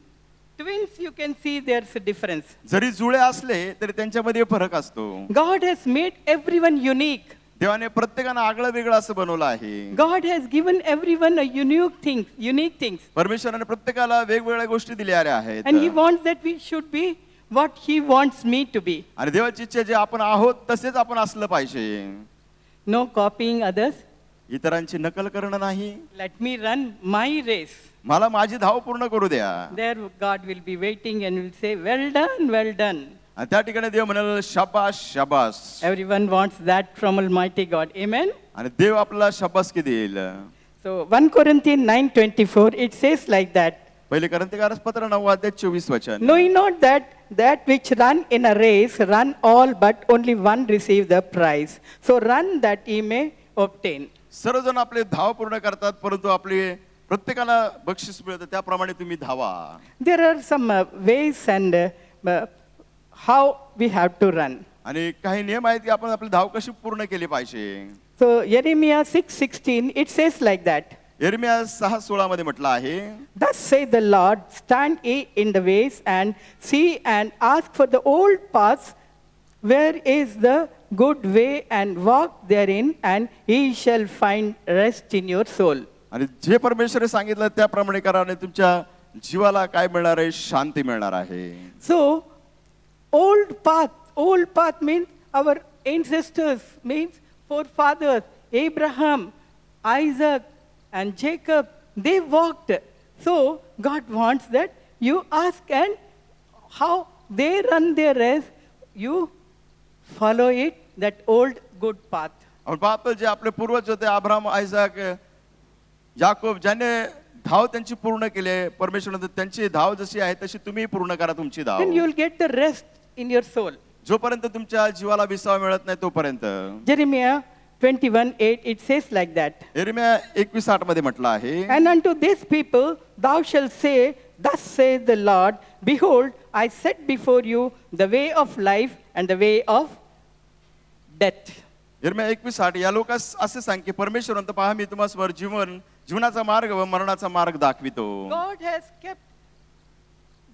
twins, you can see there's a difference. जरी जुळे असले तरी त्यांच्यामध्ये फरक असतो. God has made everyone unique. देवाने प्रत्येकानं आगळं वेगळं असं बनवलं आहे. God has given everyone a unique things. परमेश्वराने प्रत्येकाला वेगवेगळ्या गोष्टी दिल्या आहेत. And He wants that we should be what He wants me to be. आणि देवाची इच्छा जे आपण आहोत तसेच आपण असलं पाहिजे. No copying others. इतरांची नकल करणं नाही. Let me run my race. मला माझी धाव पूर्ण करू द्या. There God will be waiting and will say, well done, well done. आणि त्या ठिकाणी देव म्हणाल, शाबास शाबास. Everyone wants that from Almighty God. Amen. आणि देव आपल्याला शाबासकी देईल. So 1 Corinthians 9:24, it says like that. पहिले करंथीकारास पत्र 9:24. Knowing not that which run in a race run all, but only one receive the prize. So run that ye may obtain. सर्वजण आपले धाव पूर्ण करतात, परंतु आपले प्रत्येकाला बक्षीस मिळतं, त्याप्रमाणे तुम्ही धावा. There are some ways and how we have to run. आणि काही नियम आहेत की आपण आपली धाव कशी पूर्ण केली पाहिजे. So Jeremiah 6:16, it says like that. यिर्मया 6:16 मध्ये म्हटलं आहे, Thus saith the Lord, stand ye in the ways and see and ask for the old paths, where is the good way, and walk therein, and ye shall find rest in your soul. आणि जे परमेश्वराने सांगितलं त्याप्रमाणे करा आणि तुमच्या जीवाला काय मिळणार आहे? शांती मिळणार आहे. So old path means our ancestors, means forefathers, Abraham, Isaac and Jacob, they walked. So God wants that you ask, and how they run their race, you follow it, that old good path. आपण पाहतो जे आपले पूर्वज होते, Abraham, आयझाक, याकूब, ज्याने धाव त्यांची पूर्ण केली आहे. परमेश्वर म्हणतो त्यांची धाव जशी आहे तशी तुम्ही पूर्ण करा तुमची धाव. then you will get the rest in your soul. जोपर्यंत तुमच्या जीवाला विसावा मिळत नाही तोपर्यंत. Jeremiah 21:8 it says like that. यिर्मया 21:8 मध्ये म्हटलं आहे, And unto this people thou shalt say, Thus saith the Lord, Behold, I set before you the way of life and the way of death. यिर्मया 21:8 या लोकांस असे सांग की परमेश्वर म्हणतो, पहा मी तुम्हासवर जीवनाचा मार्ग व मरणाचा मार्ग दाखवितो. God has kept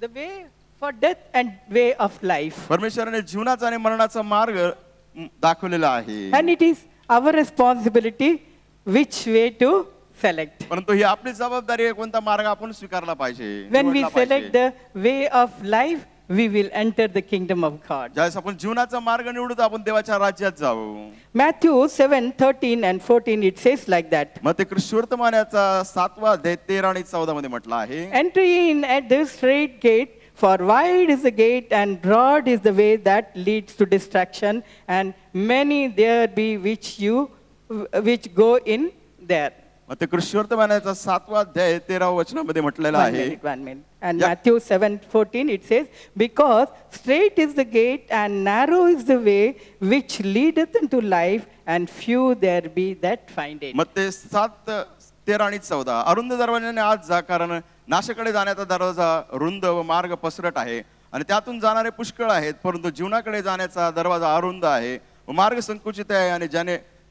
the way for death and way of life. परमेश्वराने जीवनाचा आणि मरणाचा मार्ग दाखवलेला आहे. And it is our responsibility which way to select. परंतु ही आपली जबाबदारी आहे कोणता मार्ग आपण स्वीकारला पाहिजे. When we निवडला select पाहिजे. the way of life, we will enter the kingdom of God. ज्यावेळेस आपण जीवनाचा मार्ग निवडतो आपण देवाच्या राज्यात जाऊ. Matthew 7:13 and 14 it says like that. मग ते ख्रिस्तीवर्तमानाचा 7वा अध्याय 13 आणि 14 मध्ये म्हटलं आहे, Enter ye in at the straight gate, for wide is the gate and broad is the way that leads to destruction, and many there be which go in there. मग ते ख्रिस्तीवर्तमानाचा 7वा अध्याय 13व वचनामध्ये म्हटलेलं आहे. One minute. And Yeah. Matthew 7:14 it says, Because straight is the gate and narrow is the way which leadeth unto life, and few there be that find it. मग ते 7, 13 आणि 14 अरुंद दरवाजाने आत जा, कारण नाशाकडे जाण्याचा दरवाजा रुंद व मार्ग पसरट आहे आणि त्यातून जाणारे पुष्कळ आहेत, परंतु जीवनाकडे जाण्याचा दरवाजा अरुंद आहे व मार्ग संकुचित आहे आणि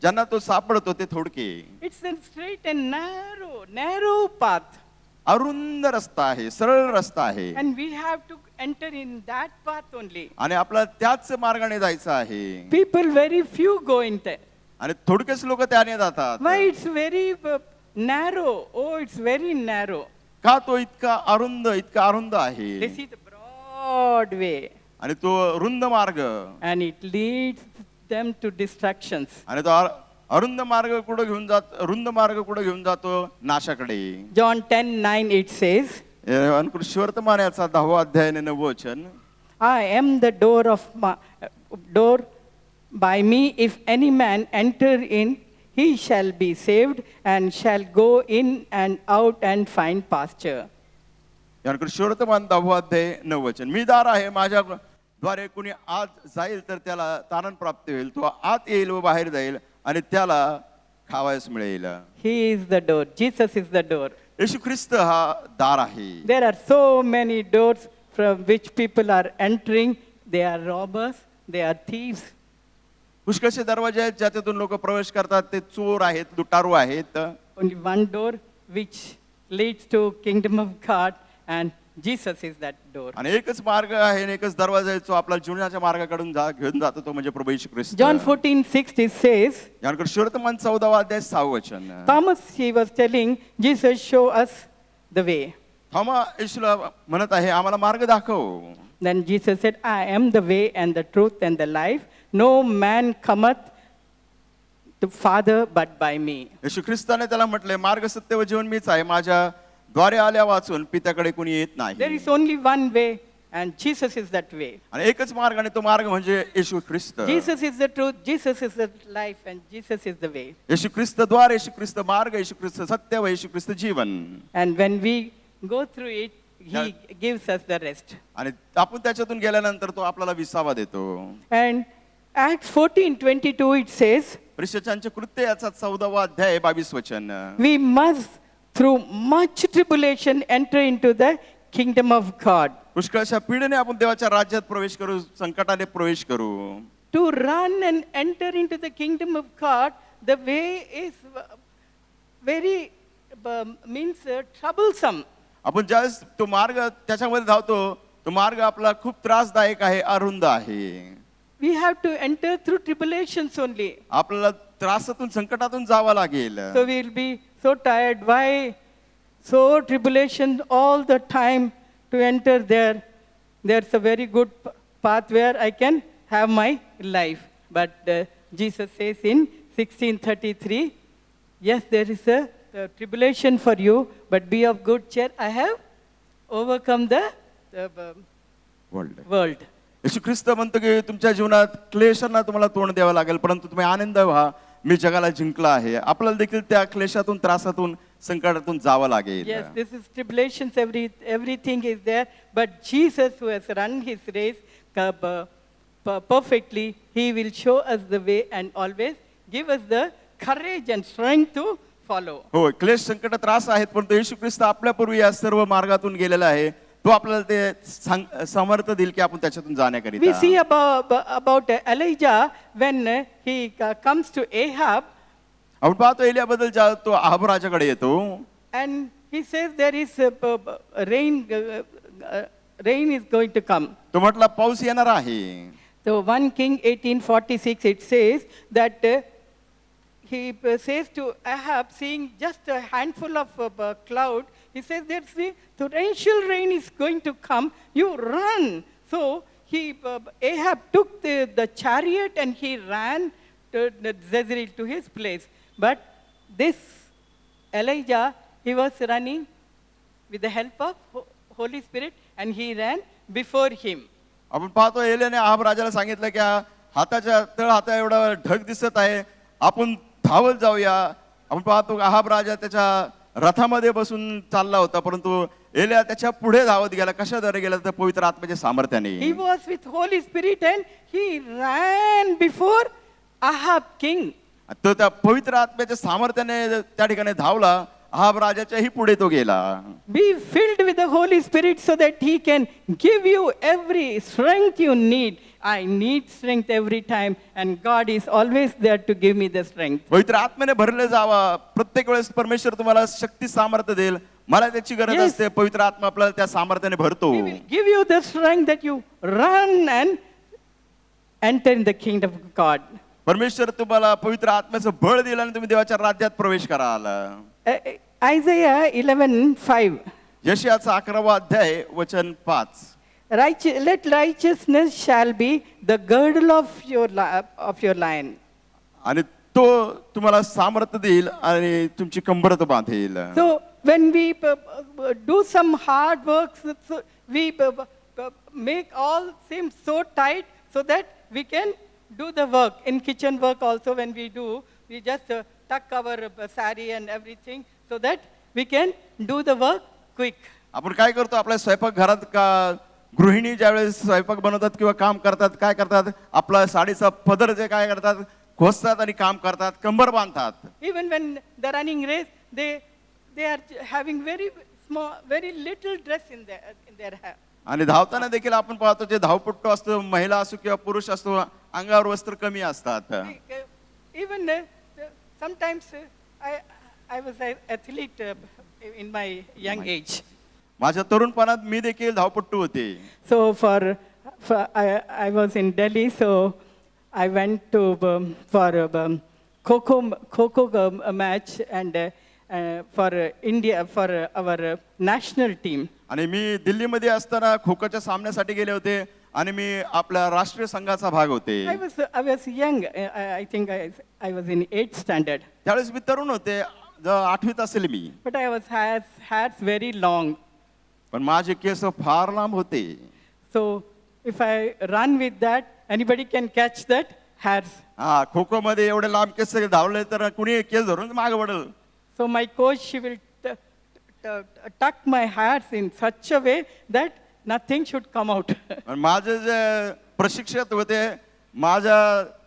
ज्यांना तो सापडतो ते थोडके. It's a straight and narrow path. अरुंद रस्ता आहे, सरळ रस्ता आहे And we have to enter in that path only. आणि आपल्याला त्याच मार्गाने जायचं आहे. People, very few go in there. आणि थोडकेच लोक त्याने जातात. Why it's very narrow? Oh, it's very narrow. का तो इतका अरुंद आहे. They see the broad way, आणि तो रुंद मार्ग and it leads them to distractions. आणि तो रुंद मार्ग कुठं घेऊन जातो नाशाकडे. John 10:9 it says, ख्रिस्तीवर्तमानाचा 10वा अध्याय 9व वचन, I am the door. By me, if any man enter in, he shall be saved, and shall go in and out and find pasture. ख्रिस्तीवर्तमान 10वा अध्याय 9व वचन, मी दार आहे, माझ्या द्वारे कुणी आत जाईल तर त्याला तारण प्राप्त होईल. तो आत येईल व बाहेर जाईल आणि त्याला खावायस मिळेल. He is the door. Jesus is the door. येशू ख्रिस्त हा दार आहे. There are so many doors from which people are entering. They are robbers, they are thieves. पुष्कळसे दरवाजे आहेत ज्यातून लोक प्रवेश करतात, ते चोर आहेत, लुटारू आहेत. Only one door which leads to kingdom of God, and Jesus is that door. आणि एकच मार्ग आहे आणि एकच दरवाजा आहे जो आपला जीवनाच्या मार्गाकडून घेऊन जातो, तो म्हणजे प्रभू येशू ख्रिस्त. John 14:6 it says, ख्रिस्तीवर्तमान 14वा अध्याय 6व वचन, Thomas, he was telling, Jesus, show us the way. थोमा येशूला म्हणत आहे, आम्हाला मार्ग दाखव. Then Jesus said, I am the way and the truth and the life. No man cometh to Father but by me. येशू ख्रिस्ताने त्याला म्हटले, मार्ग सत्य व जीवन मीच आहे, माझ्या द्वारे आल्या वाचून पित्याकडे कोणी येत There नाही. is only one way, and Jesus is that way. आणि एकच मार्ग आणि तो मार्ग म्हणजे येशू ख्रिस्त. Jesus is the truth, Jesus is the life, and Jesus is the way. येशू ख्रिस्त द्वार, येशू ख्रिस्त मार्ग, येशू ख्रिस्त सत्य व येशू ख्रिस्त जीवन. And when we go through it, He gives us the rest. आणि आपण त्याच्यातून गेल्यानंतर तो आपल्याला विसावा देतो. And Acts 14:22 it says, ख्रिस्तांचे कृत्य याचा 14वा अध्याय 22 वचन, we must through much tribulation enter into the kingdom of God. पुष्कळशा पीडेने आपण देवाच्या राज्यात प्रवेश करू, संकटाने प्रवेश करू. To run and enter into the kingdom of God, the way is very troublesome. आपण ज्यावेळेस तो मार्ग त्याच्यामध्ये धावतो, तो मार्ग आपला खूप त्रासदायक आहे, अरुंद आहे. We have to enter through tribulations only. आपल्याला त्रासातून संकटातून जावं लागेल. So we will be so tired. Why so tribulation all the time to enter there? There's a very good path where I can have my life. But Jesus says in 16:33, yes, there is a tribulation for you, but be of good cheer. I have overcome the world. येशू ख्रिस्त म्हणतो की तुमच्या जीवनात क्लेशांना तुम्हाला तोंड द्यावं लागेल, परंतु तुम्ही आनंद व्हा, मी जगाला जिंकला आहे. आपल्याला देखील त्या क्लेशातून, त्रासातून, संकटातून जावं लागेल. Yes, this is tribulations, everything is there. But Jesus, who has run his race perfectly, he will show us the way and always give us the courage and strength to follow. हो, क्लेश संकट त्रास आहेत, परंतु येशू ख्रिस्त आपल्यापूर्वी या सर्व मार्गातून गेलेला आहे. तो आपल्याला ते समर्थ देईल की आपण त्याच्यातून We जाण्याकरिता. see about Elijah when he comes to Ahab आपण पाहतो एलियाबद्दल जेव्हा तो अहाब राजाकडे येतो and he says there is rain is going to come. तो म्हटला पाऊस येणार आहे. So 1 King 18:46 it says that he says to Ahab, seeing just a handful of cloud, he says there's the torrential rain is going to come, you run. So Ahab took the chariot and he ran to Jezreel to his place. But this Elijah, he was running with the help of Holy Spirit and he ran before him. आपण पाहतो एलियाने Ahab राजाला सांगितलं की हाताच्या तळ हाता एवढा ढग दिसत आहे, आपण धावत जाऊया. आपण पाहतो अहाब राजा त्याच्या रथामध्ये बसून चालला होता, परंतु एलिया त्याच्या पुढे धावत गेला. कशाद्वारे गेला तर पवित्र आत्म्याच्या सामर्थ्याने. He was with Holy Spirit and he ran before Ahab king. तो त्या पवित्र आत्म्याच्या सामर्थ्याने त्या ठिकाणी धावला. अहाब राजाच्याही पुढे तो गेला. Be filled with the Holy Spirit so that he can give you every strength you need. I need strength every time and God is always there to give me the strength. पवित्र आत्म्याने भरले जावा. प्रत्येक वेळेस परमेश्वर तुम्हाला शक्ती सामर्थ्य देईल. मला त्याची गरज Yes. असते. पवित्र आत्मा आपल्याला त्या सामर्थ्याने भरतो. He will give you the strength that you run and enter in the kingdom of God. परमेश्वर तुम्हाला पवित्र आत्म्याचं बळ दिलं आणि तुम्ही देवाच्या राज्यात प्रवेश कराल. Isaiah 11:5. यशायाचा 11वा अध्याय वचन 5. Let righteousness shall be the girdle of your lion. आणि तो तुम्हाला सामर्थ्य देईल आणि तुमची कंबर तो बांधेल. So when we do some hard work, we make all seem so tight so that we can do the work. In kitchen work also when we do, we just tuck our sari and everything so that we can do the work quick. आपण काय करतो आपल्या स्वयंपाक घरात का गृहिणी ज्यावेळेस स्वयंपाक बनवतात किंवा काम करतात काय करतात, आपला साडीचा पदर जे काय करतात खोसतात आणि काम करतात, कंबर बांधतात. Even when they're running race, they are having very small, very little dress in their hair. आणि धावताना देखील आपण पाहतो जे धावपट्टू असतो, महिला असो किंवा पुरुष असतो, अंगावर वस्त्र कमी असतात. Even sometimes I was an athlete in my young age. माझ्या तरुणपणात मी देखील धावपट्टू होते. So I was in Delhi, so I went to for kho match and for India for our national team. आणि मी दिल्लीमध्ये असताना खो खोच्या सामन्यासाठी गेले होते आणि मी आपल्या राष्ट्रीय संघाचा भाग होते. I was young. I think I was in 8th standard. त्यावेळेस मी तरुण होते, 8वीत असेल मी. But I was hairs very long. पण माझे केस फार लांब होते. So if I run with that, anybody can catch that hairs. हा, खो खो मध्ये एवढे लांब केस धावले तर कुणी केस धरून मागे पडेल. So my coach, she will tuck my hairs in such a way that nothing should come out. पण माझे जे प्रशिक्षक होते माझ्या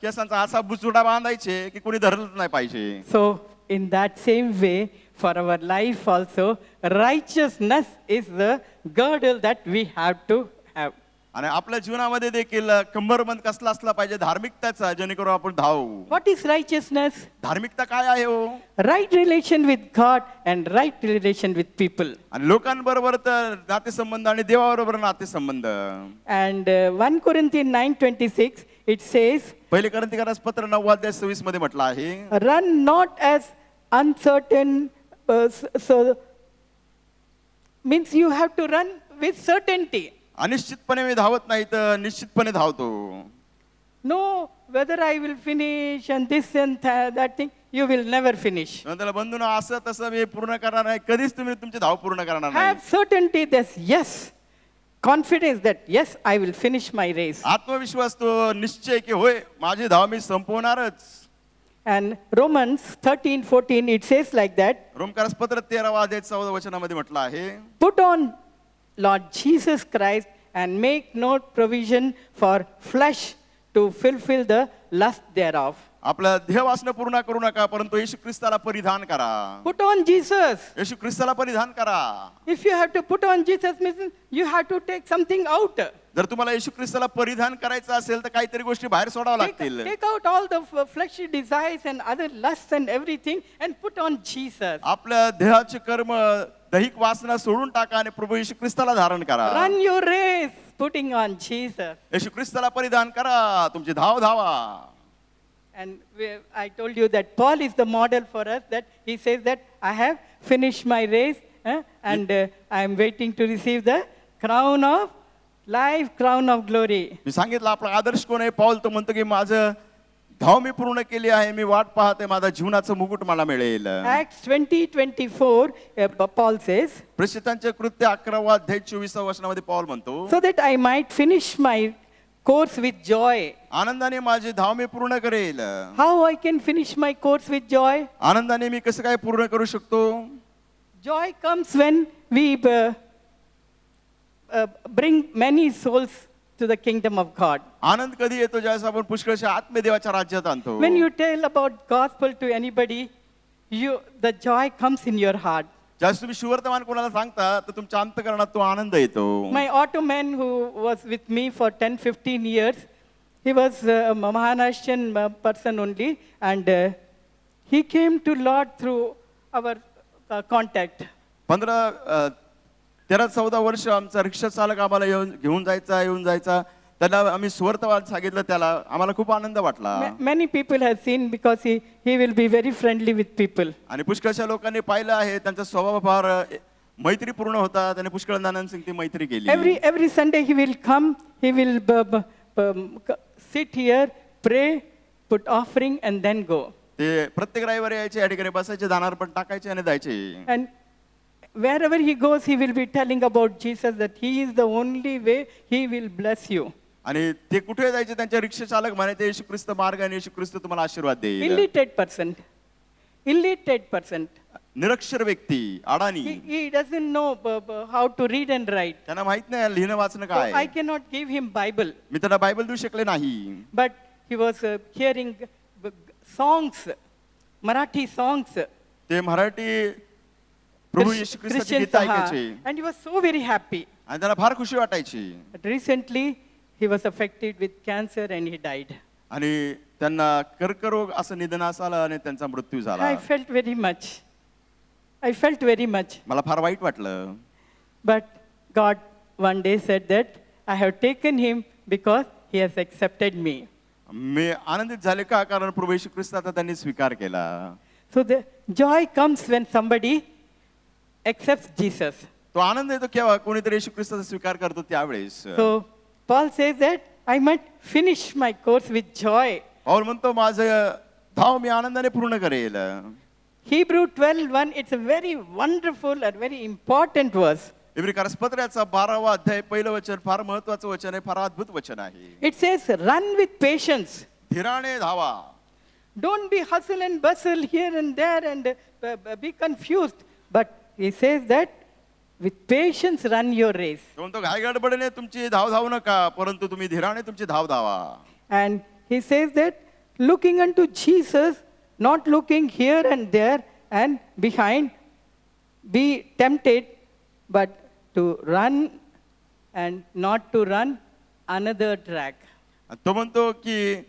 केसांचा असा बुचुडा बांधायचे की कुणी धरलंच नाही पाहिजे. So in that same way, for our life also, righteousness is the girdle that we have to have. आणि आपल्या जीवनामध्ये देखील कंबरबंद कसला असला पाहिजे, धार्मिकताचा, जेणेकरून आपण धावू. What is righteousness? धार्मिकता काय आहे हो? Right relation with God and right relation with people. आणि लोकांबरोबर तर नातेसंबंध आणि देवाबरोबर नातेसंबंध. And 1 Corinthians 9:26, it says, पहिले कोरिन्थीकरास पत्र 9:26 मध्ये म्हटलं आहे, run not as uncertain, so means you have to run with certainty. अनिश्चितपणे मी धावत नाही तर निश्चितपणे धावतो. No, whether I will finish and this and that thing, you will never finish. त्याला बंधू असं तसं मी पूर्ण करणार नाही, कधीच तुम्ही तुमची धाव पूर्ण करणार नाही. Have certainty that yes, confidence that yes, I will finish my race. आत्मविश्वास तो निश्चय की होय माझी धाव मी संपवणारच. And Romans 13:14, it says like that, रोमकारास पत्र 13 अध्याय 14 वचनामध्ये म्हटलं आहे, put on Lord Jesus Christ and make no provision for flesh to fulfill the lust thereof. आपलं देह वासना पूर्ण करू नका, परंतु येशू ख्रिस्ताला परिधान करा. Put on Jesus. येशू ख्रिस्ताला परिधान करा. If you have to put on Jesus, means you have to take something out. जर तुम्हाला येशू ख्रिस्ताला परिधान करायचं असेल तर काहीतरी गोष्टी बाहेर सोडाव्या लागतील. Take out all the fleshly desires and other lusts and everything and put on Jesus. आपल्या देहाचे कर्म, दैहिक वासना सोडून टाका आणि प्रभू येशू ख्रिस्ताला धारण करा. Run your race, putting on Jesus. येशू ख्रिस्ताला परिधान करा, तुमची धाव धावा. And I told you that Paul is the model for us, that he says that I have finished my race and I am waiting to receive the crown of life, crown of glory. मी सांगितलं आपला आदर्श कोण आहे? पौल तो म्हणतो की माझं धाव मी पूर्ण केली आहे, मी वाट पाहते, माझा जीवनाचं मुकुट मला मिळेल. Acts 20:24, Paul says, प्रेषितांचे कृत्य 11 अध्याय 24 वचनामध्ये पौल म्हणतो, so that I might finish my course with joy. आनंदाने माझी धाव मी पूर्ण करेल. How I can finish my course with joy? आनंदाने मी कसं काय पूर्ण करू शकतो? Joy comes when we bring many souls to the kingdom of God. आनंद कधी येतो? ज्यावेळेस आपण पुष्कळशा आत्मदेवाच्या राज्यात आणतो. When you tell about gospel to anybody, the joy comes in your heart. ज्यावेळेस तुम्ही सुवर्तमान कोणाला सांगता तर तुमच्या अंतःकरणात तो आनंद येतो. My auto man who was with me for 10-15 years, he was a Maharashtrian person only, and he came to Lord through our contact. 13-14 वर्ष आमचा रिक्षा चालक आम्हाला येऊन जायचा. त्याला आम्ही सुवर्तमान सांगितलं, त्याला आम्हाला खूप आनंद वाटला. Many people have seen because he will be very friendly with people. आणि पुष्कळशा लोकांनी पाहिलं आहे, त्यांचा स्वभाव फार मैत्रीपूर्ण होता. त्याने पुष्कळ जणांशी ती मैत्री केली. Every Sunday he will come, he will sit here, pray, put offering and then go. ते प्रत्येक रविवारी यायचे, या ठिकाणी बसायचे, दानार पण टाकायचे आणि जायचे. And wherever he goes, he will be telling about Jesus, that he is the only way, he will bless you. आणि ते कुठे जायचे? त्यांच्या रिक्षा चालक म्हणायचे, येशू ख्रिस्त मार्ग आणि येशू ख्रिस्त तुम्हाला आशीर्वाद देईल. Illiterate person. निरक्षर व्यक्ती, अडाणी. He doesn't know how to read and write. त्यांना माहित नाही लिहिणं वाचणं काय. I cannot give him Bible. मी त्याला बायबल देऊ शकले नाही. But he was hearing songs, Marathi songs. ते मराठी प्रभू येशू ख्रिस्ताची गीतं ऐकायचे and he was so very happy. आणि त्याला फार खुशी वाटायची. But recently he was affected with cancer and he died. आणि त्यांना कर्करोग असं निधनास आलं आणि त्यांचा मृत्यू झाला. I felt very much. मला फार वाईट वाटलं. But God one day said that I have taken him because he has accepted me. मी आनंदित झाले का? कारण प्रभू येशू ख्रिस्ताचा त्यांनी स्वीकार केला. So the joy comes when somebody accepts Jesus. तो आनंद येतो केव्हा? कोणीतरी येशू ख्रिस्ताचा स्वीकार करतो त्यावेळेस. So Paul says that I might finish my course with joy. Paul म्हणतो माझं धाव मी आनंदाने पूर्ण करेल. Hebrew 12:1, it's a very wonderful and very important verse. इब्रिकारास पत्राचा 12वा अध्याय पहिलं वचन फार महत्त्वाचं वचन आहे, फार अद्भुत वचन आहे. It says, run with patience. धीराने धावा. Don't be hustle and bustle here and there and be confused. But he says that with patience run your race. तो म्हणतो घाई गडबडीने तुमची धाव धावू नका, परंतु तुम्ही धीराने तुमची धाव धावा. And he says that looking unto Jesus, not looking here and there and behind, be tempted, but to run and not to run another track. तो म्हणतो की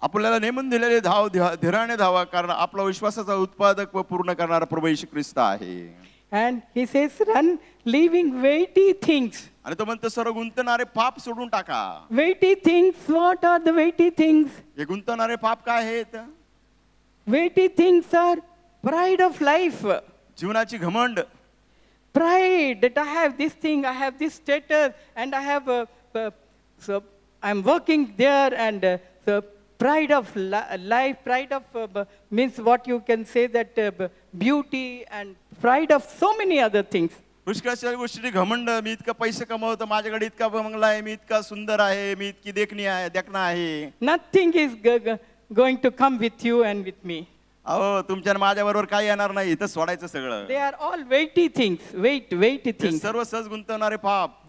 आपल्याला नेमून दिलेले धाव धीराने धावा, कारण आपला विश्वासाचा उत्पादक व पूर्ण करणारा प्रभू येशू ख्रिस्त आहे. And he says, run leaving weighty things. आणि तो म्हणतो सर्व गुंतणारे पाप सोडून टाका. Weighty things, what are the weighty things? हे गुंतणारे पाप काय आहेत? Weighty things are pride of life. जीवनाची घमंड. Pride that I have this thing, I have this status, and I have, so I'm working there, and the pride of life, pride of means what you can say that beauty, and pride of so many other things. पुष्कळशा गोष्टी घमंड. मी इतका पैसे कमवतो, माझ्याकडे इतका बंगला आहे, मी इतका सुंदर आहे, मी इतकी देखणा आहे. Nothing is going to come with you and with me. अहो तुमच्या आणि माझ्या बरोबर काय येणार नाही, इथं सोडायचं सगळं. They are all weighty things, weighty hey things. सर्व सहज गुंतवणारे पाप,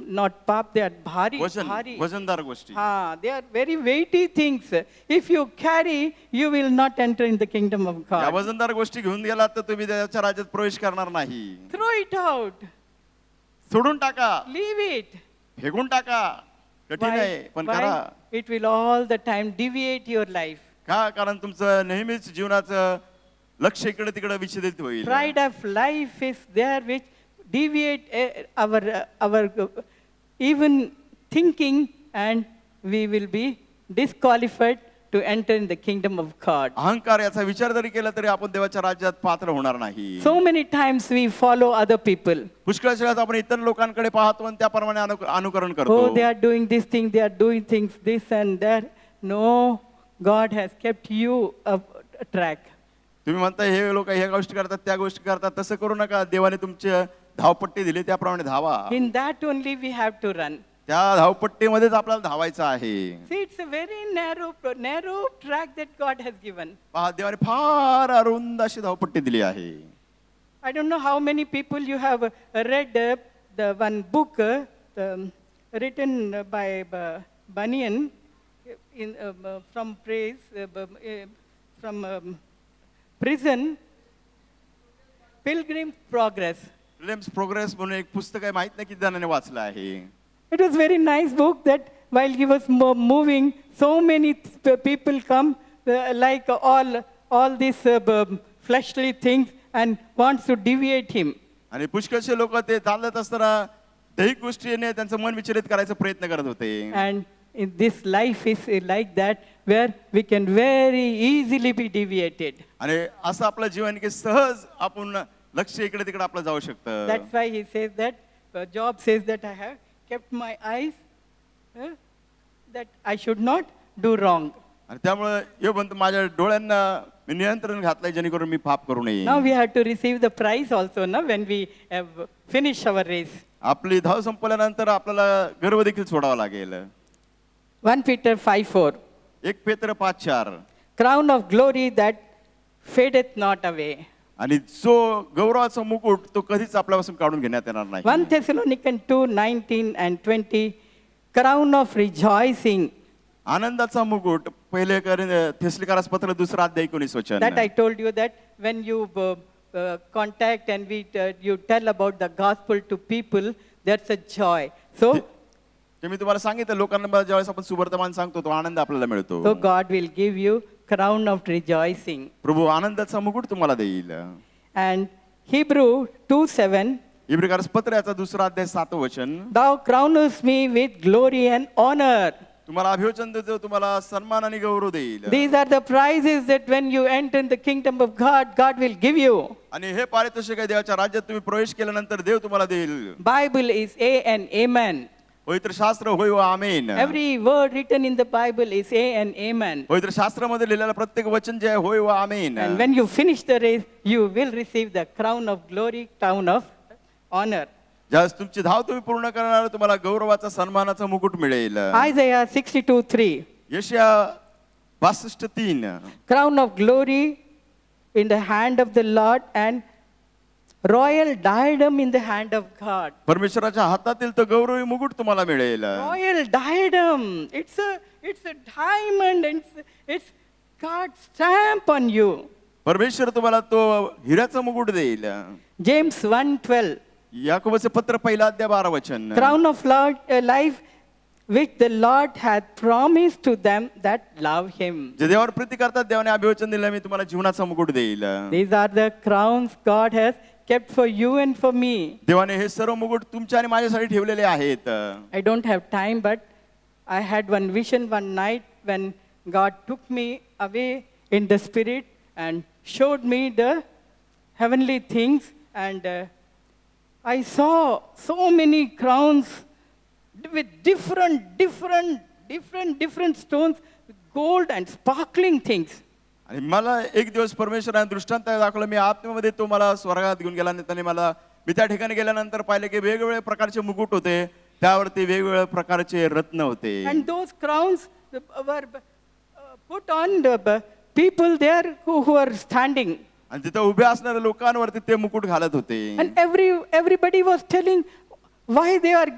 Not pap, they are bhari. वजनदार गोष्टी. They are very weighty things. If you carry, you will not enter in the kingdom of या God. वजनदार गोष्टी घेऊन गेलात तर तुम्ही त्याच्या राज्यात प्रवेश करणार नाही. Throw it out. सोडून टाका, Leave it. फेकून टाका. कठीण आहे पण करा. It will all the time deviate your life. का? कारण तुमचं नेहमीच जीवनाचं लक्ष इकडे तिकडे विचलित होईल. Pride of life is there which deviate our even thinking, and we will be disqualified to enter in the kingdom of God. अहंकार याचा विचार जरी केला तरी आपण देवाच्या राज्यात पात्र होणार नाही. So many times we follow other people. पुष्कळ वेळा आपण इतर लोकांकडे पाहतो आणि त्याप्रमाणे अनुकरण करतो. Oh, they are doing this thing, they are doing things this and that. No, God has kept you up track. तुम्ही म्हणता हे लोक ह्या गोष्टी करतात त्या गोष्टी करतात, तसं करू नका. देवाने तुमची धावपट्टी दिली त्याप्रमाणे धावा. In that only we have to run. त्या धावपट्टीमध्येच आपल्याला धावायचं आहे. See, it's a very narrow track that God has given. पहा, देवाने फार अरुंद अशी धावपट्टी दिली आहे. I don't know how many people you have read the one book written by Bunyan from prison, Pilgrim's Progress. Pilgrim's Progress म्हणून एक पुस्तक आहे, माहित नाही किती जणांनी वाचलं आहे. It was very nice book that while he was moving, so many people come like all these fleshly things and wants to deviate him. आणि पुष्कळशे लोक ते चालत असताना दैहिक गोष्टीने त्यांचं मन विचलित करायचा प्रयत्न करत होते. And in this life is like that where we can very easily be deviated. आणि असं आपलं जीवन की सहज आपण लक्ष इकडे तिकडे आपलं जाऊ शकतं. That's why he says that Job says that I have kept my eyes that I should not do wrong. आणि त्यामुळे यो म्हणतो माझ्या डोळ्यांना मी नियंत्रण घातलंय जेणेकरून मी पाप करू नये. Now we have to receive the prize also, no, when we have finished our race. आपली धाव संपल्यानंतर आपल्याला गर्व देखील सोडावा लागेल. 1 Peter 5:4. 1 पेत्र 5:4. Crown of glory that fadeth not away. आणि जो गौरवाचा मुकुट तो कधीच आपल्यापासून काढून घेण्यात येणार नाही. 1 Thessalonians 2:19 and 20. Crown of rejoicing. आनंदाचा मुकुट. पहिले थेसलिकारास पत्र 2 अध्याय 19 वचन. That I told you that when you contact and you tell about the gospel to people, that's a joy. So ते मी तुम्हाला सांगितलं, लोकांना ज्यावेळेस आपण सुवर्तमान सांगतो तो आनंद आपल्याला मिळतो. God will give you crown of rejoicing. प्रभू आनंदाचा मुकुट तुम्हाला देईल. And Hebrew 2:7. इब्रिकारास पत्र याचा 2 अध्याय 7 वचन. Thou crownest me with glory and honor. तुम्हाला अभिवचन देतो, तुम्हाला सन्मान आणि गौरव देईल. These are the prizes that when you enter in the kingdom of God, God will give you. आणि हे पारितोषिक आहे देवाच्या राज्यात तुम्ही प्रवेश केल्यानंतर देव तुम्हाला देईल. Bible is A and amen. पवित्र शास्त्र होय व आमेन. Every word written in the Bible is A and amen. पवित्र शास्त्रामध्ये लिहिलेलं प्रत्येक वचन जे आहे होय व आमेन. And when you finish the race, you will receive the crown of glory, crown of honor. ज्यावेळेस तुमची धाव तुम्ही पूर्ण करणार तुम्हाला गौरवाचा सन्मानाचा मुकुट मिळेल. Isaiah 62:3. यशाया 62:3. Crown of glory in the hand of the Lord and royal diadem in the hand of God. परमेश्वराच्या हातातील तो गौरवी मुकुट तुम्हाला मिळेल. Royal diadem. It's a diamond and it's God's stamp on you. परमेश्वर तुम्हाला तो हिऱ्याचा मुकुट देईल. James 1:12. याकोबाचे पत्र 1 अध्याय 12 वचन. Crown of life which the Lord hath promised to them that love him. जे देवावर प्रीती करतात देवाने अभिवचन दिलं, मी तुम्हाला जीवनाचा मुकुट देईल. These are the crowns God has kept for you and for me. देवाने हे सर्व मुकुट तुमच्या आणि माझ्यासाठी ठेवलेले आहेत. I don't have time, but I had one vision one night when God took me away in the spirit and showed me the heavenly things, and I saw so many crowns with different stones, with gold and sparkling things. आणि मला एक दिवस परमेश्वराने दृष्टांत दाखवला. मी आत्म्यामध्ये तो मला स्वर्गात घेऊन गेला आणि त्याने मला, मी त्या ठिकाणी गेल्यानंतर पाहिले की वेगवेगळे प्रकारचे मुकुट होते, त्यावरती वेगवेगळ्या प्रकारचे रत्न होते. And those crowns were put on the people there who were standing. आणि तिथं उभे असणाऱ्या लोकांवरती ते मुकुट घालत होते. And everybody was telling why they are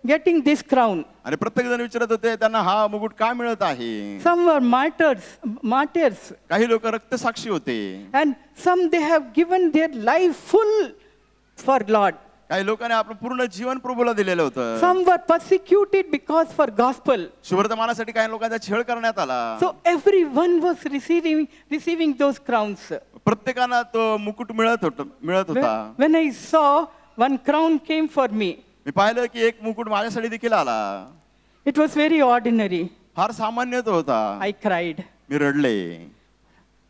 getting this crown. आणि प्रत्येक जण विचारत होते त्यांना हा मुकुट का मिळत आहे. Some were martyrs. काही लोक रक्तसाक्षी होते. And some they have given their life full for Lord. काही लोकांनी आपलं पूर्ण जीवन प्रभूला दिलेलं होतं. Some were persecuted because for gospel. सुवर्तमानासाठी काही लोकांचा छळ करण्यात आला. So everyone was receiving those crowns. प्रत्येकाला तो मुकुट मिळत होता. When I saw one crown came for me, मी पाहिलं की एक मुकुट माझ्यासाठी देखील आला. it was very ordinary. फार सामान्य तो होता. I cried. Me रडले.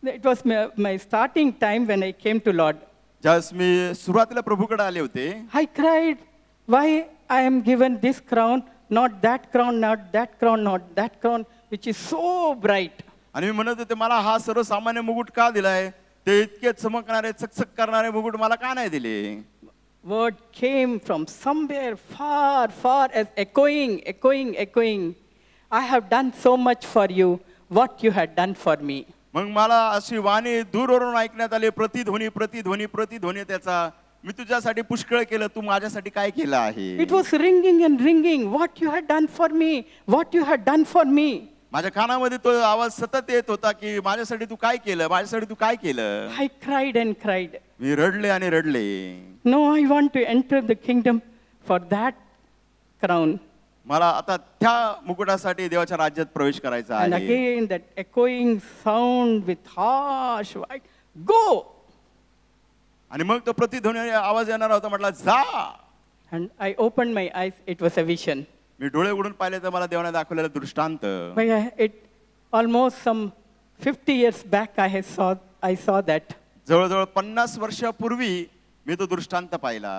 It was my starting time when I came to Lord. ज्यावेळेस मी सुरुवातीला प्रभूकडे आले होते. I cried, why I am given this crown, not that crown, not that crown, not that crown, which is so bright. आणि मी म्हणत होते मला हा सर्वसामान्य मुकुट का दिलाय. ते इतके चमकणारे चकचक करणारे मुकुट मला का नाही दिले. Word came from somewhere far as echoing. I have done so much for you, what you had done for me. मग मला अशी वाणी दूरवरून ऐकण्यात आली. प्रतिध्वनी त्याचा. मी तुझ्यासाठी पुष्कळ केलं, तू माझ्यासाठी काय केलं आहे. It was ringing and ringing, what you had done for me, what you had done for me. माझ्या कानामध्ये तो आवाज सतत येत होता की माझ्यासाठी तू काय केलं, माझ्यासाठी तू काय केलं. I cried and cried. मी रडले आणि रडले. No, I want to enter the kingdom for that crown. मला आता त्या मुकुटासाठी देवाच्या राज्यात प्रवेश करायचा And आहे. again that echoing sound with harsh voice, go. आणि मग तो प्रतिध्वनी आवाज येणार होता. म्हटला जा. And I opened my eyes, it was a vision. मी डोळे उघडून पाहिले तर मला देवाने दाखवलेला दृष्टांत. But it almost some 50 years back I saw that. जवळजवळ 50 वर्षापूर्वी मी तो दृष्टांत पाहिला.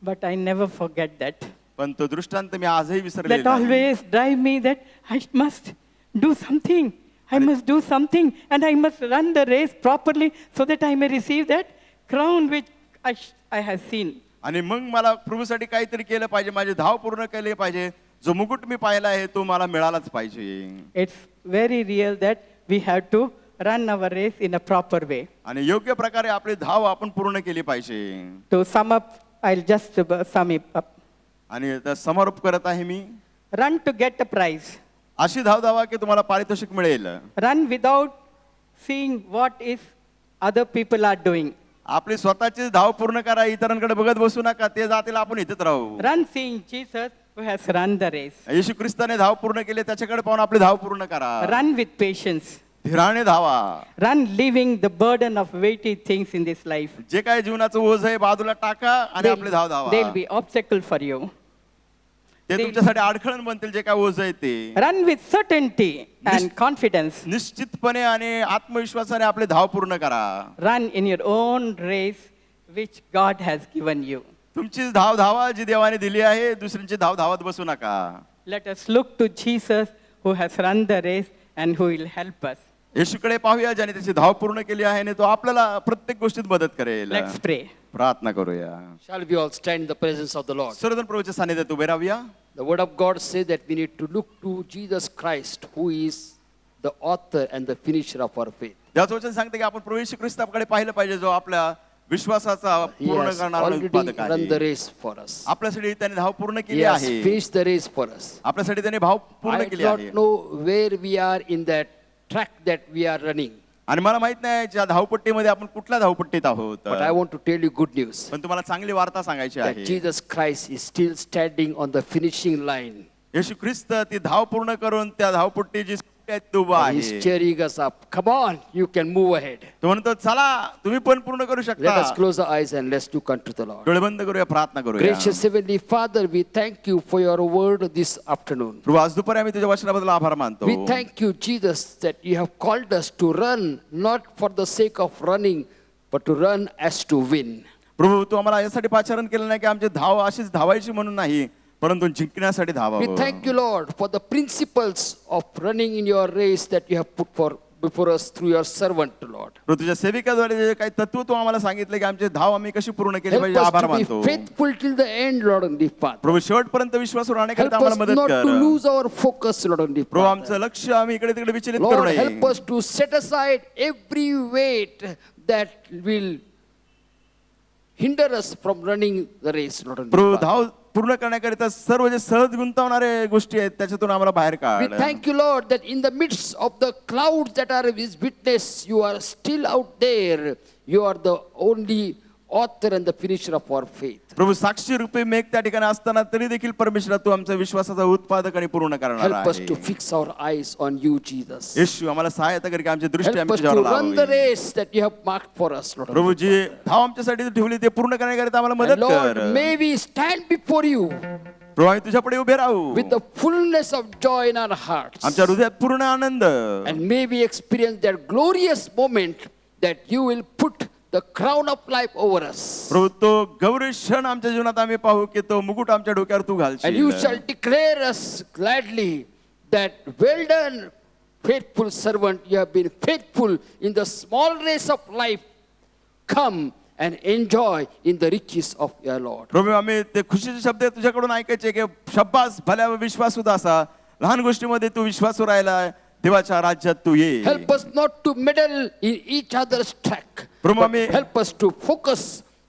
But I never forget that. पण तो दृष्टांत मी आजही विसरलेला That नाही. always drive me that I must do something. I must do something and I must run the race properly so that I may receive that crown which I have seen. आणि मग मला प्रभूसाठी काहीतरी केलं पाहिजे. माझी धाव पूर्ण केली पाहिजे. जो मुकुट मी पाहिला आहे तो मला मिळालाच पाहिजे. It's very real that we have to run our race in a proper way. आणि योग्य प्रकारे आपली धाव आपण पूर्ण केली पाहिजे. To sum up, I'll just sum it up. आणि त्या समारोप करत आहे मी. Run to get a prize. अशी धाव धावा की तुम्हाला पारितोषिक मिळेल. Run without seeing what is other people are doing. आपली स्वतःची धाव पूर्ण करा. इतरांकडे बघत बसू नका. ते जातील आपण इथेच राहू. Run seeing Jesus who has run the race. येशू ख्रिस्ताने धाव पूर्ण केली त्याच्याकडे पाहून आपली धाव पूर्ण करा. Run with patience. धीराने धावा. Run leaving the burden of weighty things in this life. जे काय जीवनाचं ओझ आहे बाजूला टाका आणि आपली धाव धावा. They'll be obstacle for you. ते तुमच्यासाठी अडखळण बनतील जे काय ओझ आहे ते. Run with certainty and confidence. निश्चितपणे आणि आत्मविश्वासाने आपली धाव पूर्ण करा. Run in your own race which God has given you. तुमची धाव धावा जी देवाने दिली आहे. दुसऱ्यांची धाव धावत बसू नका. Let us look to Jesus who has run the race and who will help us. येशूकडे पाहूया ज्याने त्याची धाव पूर्ण केली आहे आणि तो आपल्याला प्रत्येक गोष्टीत मदत करेल. Let's pray. प्रार्थना करूया. Shall we all stand in the presence of the Lord? सर्वजण प्रभूच्या सानिध्यात उभे राहूया. The word of God says that we need to look to Jesus Christ, who is the author and the finisher of our faith. देवाचं वचन सांगते की आपण प्रभू येशू ख्रिस्ताकडे पाहिलं पाहिजे जो आपल्या विश्वासाचा He पूर्ण has करणारा already उत्पादक run the आहे. race for us. आपल्यासाठी त्याने धाव पूर्ण He केली has आहे. finished the race for us. आपल्यासाठी त्याने भाव पूर्ण I केली do आहे. not know where we are in that track that we are running, आणि मला माहित नाही ज्या धावपट्टीमध्ये आपण कुठल्या धावपट्टीत आहोत. but I want to tell you good news पण तुम्हाला चांगली वार्ता सांगायची that आहे. Jesus Christ is still standing on the finishing line. येशू ख्रिस्त ती धाव पूर्ण करून त्या धावपट्टीची सुट्टीत उभा He is आहे. cheering us up. Come on, you can move ahead. तो म्हणतो चला तुम्ही पण पूर्ण करू Let us शकता. close our eyes and let's look unto the Lord. डोळे बंद करूया प्रार्थना करूया. Gracious Heavenly Father, we thank you for your word this afternoon. प्रभू आज दुपारी आम्ही तुझ्या वचनाबद्दल आभार मानतो. We thank you, Jesus, that you have called us to run, not for the sake of running, but to run as to win. प्रभू तू आम्हाला यासाठी पाचारण केलं नाही की आमची धाव अशीच धावायची म्हणून नाही परंतु जिंकण्यासाठी We धावावं. thank you, Lord, for the principles of running in your race that you have put before us through your servant, Lord. प्रभू तुझ्या सेविकाद्वारे जे काही तत्व तू आम्हाला सांगितले की आमचे धाव आम्ही कशी पूर्ण केली Help पाहिजे us आभार to be मानतो. faithful till the end, Lord and the Father. प्रभू शेवटपर्यंत विश्वास Help राहण्याकरता us आम्हाला मदत not to कर. lose our focus, Lord and the Prabhu Father. आमचं लक्ष आम्ही इकडे तिकडे विचलित करू Lord, नये. help us to set aside every weight that will hinder us from running the race, Lord and the Prabhu Father. धाव पूर्ण करण्याकरिता सर्व जे सहज गुंतवणारे गोष्टी आहेत त्याच्यातून आम्हाला बाहेर We काढ. thank you, Lord, that in the midst of the clouds that are His witness, you are still out there. You are the only author and the finisher of our faith. प्रभू साक्षी रूपे मेघ त्या ठिकाणी असताना तरी देखील परमेश्वर तू आमच्या विश्वासाचा उत्पादक आणि पूर्ण करणार Help us to आहे. fix our eyes on you, Jesus. येशू आम्हाला सहायता कर की आमची दृष्टी Help us आमच्यावर to run the लावावी. race that you have marked for us, Lord. प्रभू जी धाव आमच्यासाठी तू ठेवली ते पूर्ण करण्याकरिता आम्हाला And मदत Lord, कर. may we stand before you प्रभू आम्ही तुझ्यापुढे उभे राहू. with the fullness of joy in our hearts. आमच्या हृदयात पूर्ण आनंद. And may we experience that glorious moment that you will put the crown of life over us. प्रभू तो गौरव क्षण आमच्या जीवनात आम्ही पाहू की तो मुकुट आमच्या डोक्यावर तू And you घालशील. shall declare us gladly that well done, faithful servant, you have been faithful in the small race of life. Come and enjoy in the riches of your Lord. प्रभू आम्ही ते खुशीचे शब्द तुझ्याकडून ऐकायचे की शब्बास भल्या विश्वासू दासा लहान गोष्टीमध्ये तू विश्वासू राहिला देवाच्या राज्यात तू ये. Help us not to meddle in each other's track, Prabhu but आम्ही help us to focus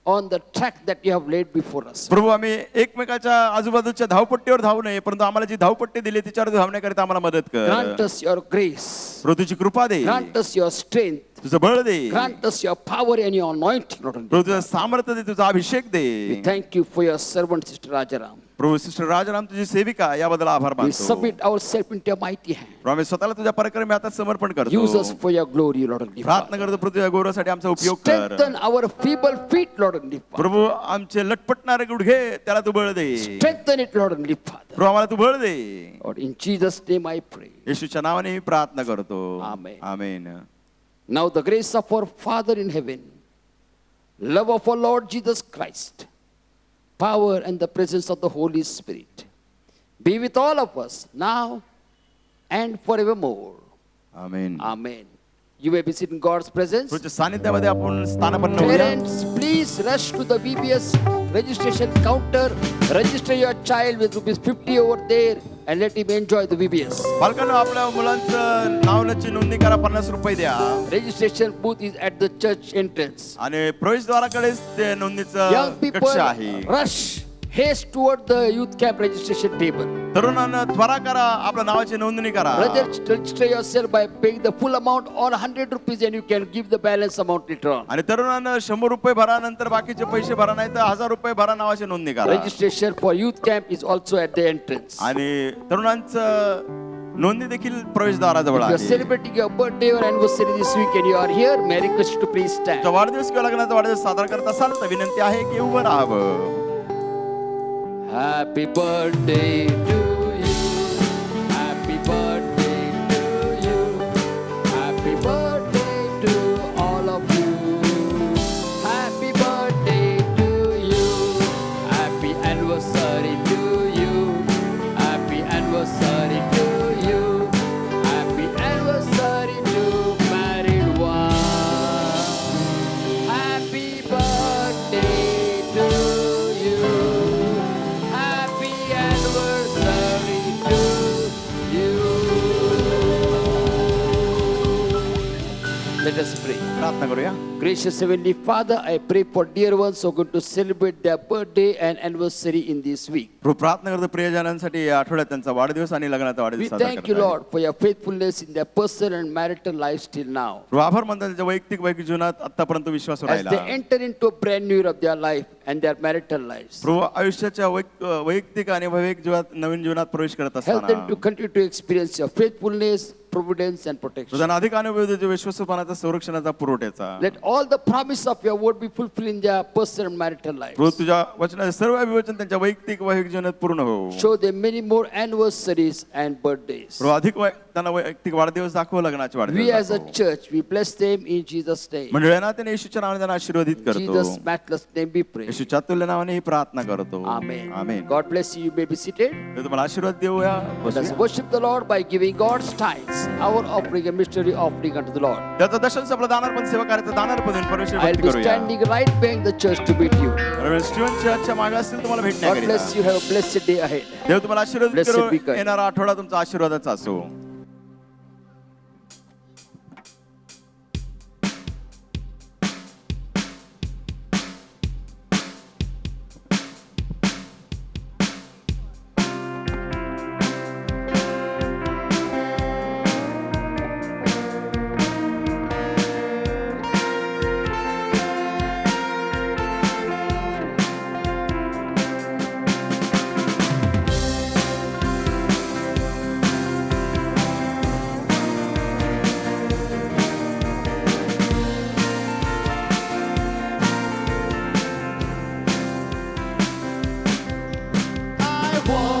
on the track that you have laid before us. प्रभू आम्ही एकमेकाच्या आजूबाजूच्या धावपट्टीवर धावू नये परंतु आम्हाला जी धावपट्टी दिली त्याच्यावर धावण्याकरिता आम्हाला मदत Grant कर. us your grace. प्रभू तुझी कृपा दे. Grant us your strength. तुझं बळ दे. Grant us your power and your anointing, Lord. प्रभू तुझं सामर्थ्य दे तुझा अभिषेक दे. We thank you for your servant, Sister Rajaram. Prabhu sister Rajaram तुझी सेविका याबद्दल आभार We मानतो. submit ourselves into your mighty hand. प्रभू आम्ही स्वतःला तुझ्या पराक्रमी हातात समर्पण Use us करतो. for your glory, Lord and प्रार्थना Father. करतो प्रभू तुझ्या गौरवासाठी आमचा उपयोग कर. Strengthen our feeble feet, Lord and Father. प्रभू आमचे लटपटणारे गुडघे त्याला तू बळ दे. Strengthen it, Lord and Father. प्रभू आम्हाला तू बळ दे. Lord, in Jesus' name I pray. येशूच्या नावाने मी प्रार्थना करतो. Amen. Amen. Now the grace of our Father in heaven, love of our Lord Jesus Christ, power and the presence of the Holy Spirit be with all of us now and forevermore. Amen. Amen. You may be seated in God's presence. तुझ्या सानिध्यामध्ये आपण स्थानापन्न होऊया. Parents, please rush to the VBS registration counter. Register your child with ₹50 over there and let him enjoy the VBS. पालकांनो आपल्या मुलांचं नावची नोंदणी करा. ₹50 द्या Registration booth is at the church entrance. आणि प्रवेशद्वाराकडेच ते Young नोंदणीचं people, कक्ष आहे. rush, haste toward the youth camp registration table. तरुणांना त्वरा करा आपल्या नावाची नोंदणी करा. Register yourself by paying the full amount or ₹100 and you can give the balance amount later on. आणि तरुणांना ₹100 भरा नंतर बाकीचे पैसे भरा नाही तर ₹1000 भरा नावाची नोंदणी करा. Registration for youth camp is also at the entrance. आणि तरुणांचं नोंदणी देखील प्रवेशद्वाराजवळ If you are आहे. celebrating your birthday or anniversary this week and you are here, may I request you to please stand. तुमचा वाढदिवस किंवा लग्नाचा वाढदिवस साजरा करत असाल तर विनंती आहे की उभं राहावं. Happy birthday to you. Happy birthday to you. Happy birthday to all of you. Happy birthday to you. Happy anniversary to you. Happy anniversary to you. Happy anniversary to married one. Happy birthday to you. Happy anniversary to you. Let us pray. प्रार्थना करूया. Gracious Heavenly Father, I pray for dear ones who are going to celebrate their birthday and anniversary in this week. प्रभू प्रार्थना करतो प्रियजनांसाठी या आठवड्यात त्यांचा वाढदिवस आणि लग्नाचा We वाढदिवस साजरा thank you, करत आहे. Lord, for your faithfulness in their personal and marital lives till now. प्रभू आभार मानतो त्यांच्या वैयक्तिक जीवनात आतापर्यंत विश्वास As राहिला. they enter into a brand new year of their life and their marital lives, प्रभू आयुष्याच्या वैयक्तिक आणि वैयक्तिक जीवनात नवीन जीवनात प्रवेश करत help them to असताना continue to experience your faithfulness, providence, and protection. तुझा अधिक अनुभव देतो विश्वासपणाचा संरक्षणाचा पुरवठ्याचा. Let all the promise of your word be fulfilled in their personal and marital lives. प्रभू तुझ्या वचनाचे सर्व अभिवचन त्यांच्या वैयक्तिक जीवनात पूर्ण हो. Show them many more anniversaries and birthdays. प्रभू अधिक त्यांना वैयक्तिक वाढदिवस दाखव, लग्नाचे We वाढदिवस as a दाखव. church, we bless them in Jesus' name. मंडळींना त्याने येशूच्या नावाने त्यांना आशीर्वादित करतो. Jesus' matchless name we pray. येशूच्या तुल्य नावाने ही प्रार्थना करतो. Amen. Amen. God bless you. You may be seated. तर तुम्हाला आशीर्वाद देऊया. Let us worship the Lord by giving God's tithes, our offering, a mystery offering unto the Lord. त्याचं दशंश आपलं दानार्पण सेवा कार्याचं दानार्पण देऊन परमेश्वर I'll भक्ती be करूया. standing right behind the church to meet you. Reverend Steven चर्चच्या मागे असतील तुम्हाला God भेटण्याकरिता. bless you. Have a blessed day ahead. देव तुम्हाला आशीर्वाद Blessed करो. be God. येणारा आठवडा तुमचा आशीर्वादाचा असो. I want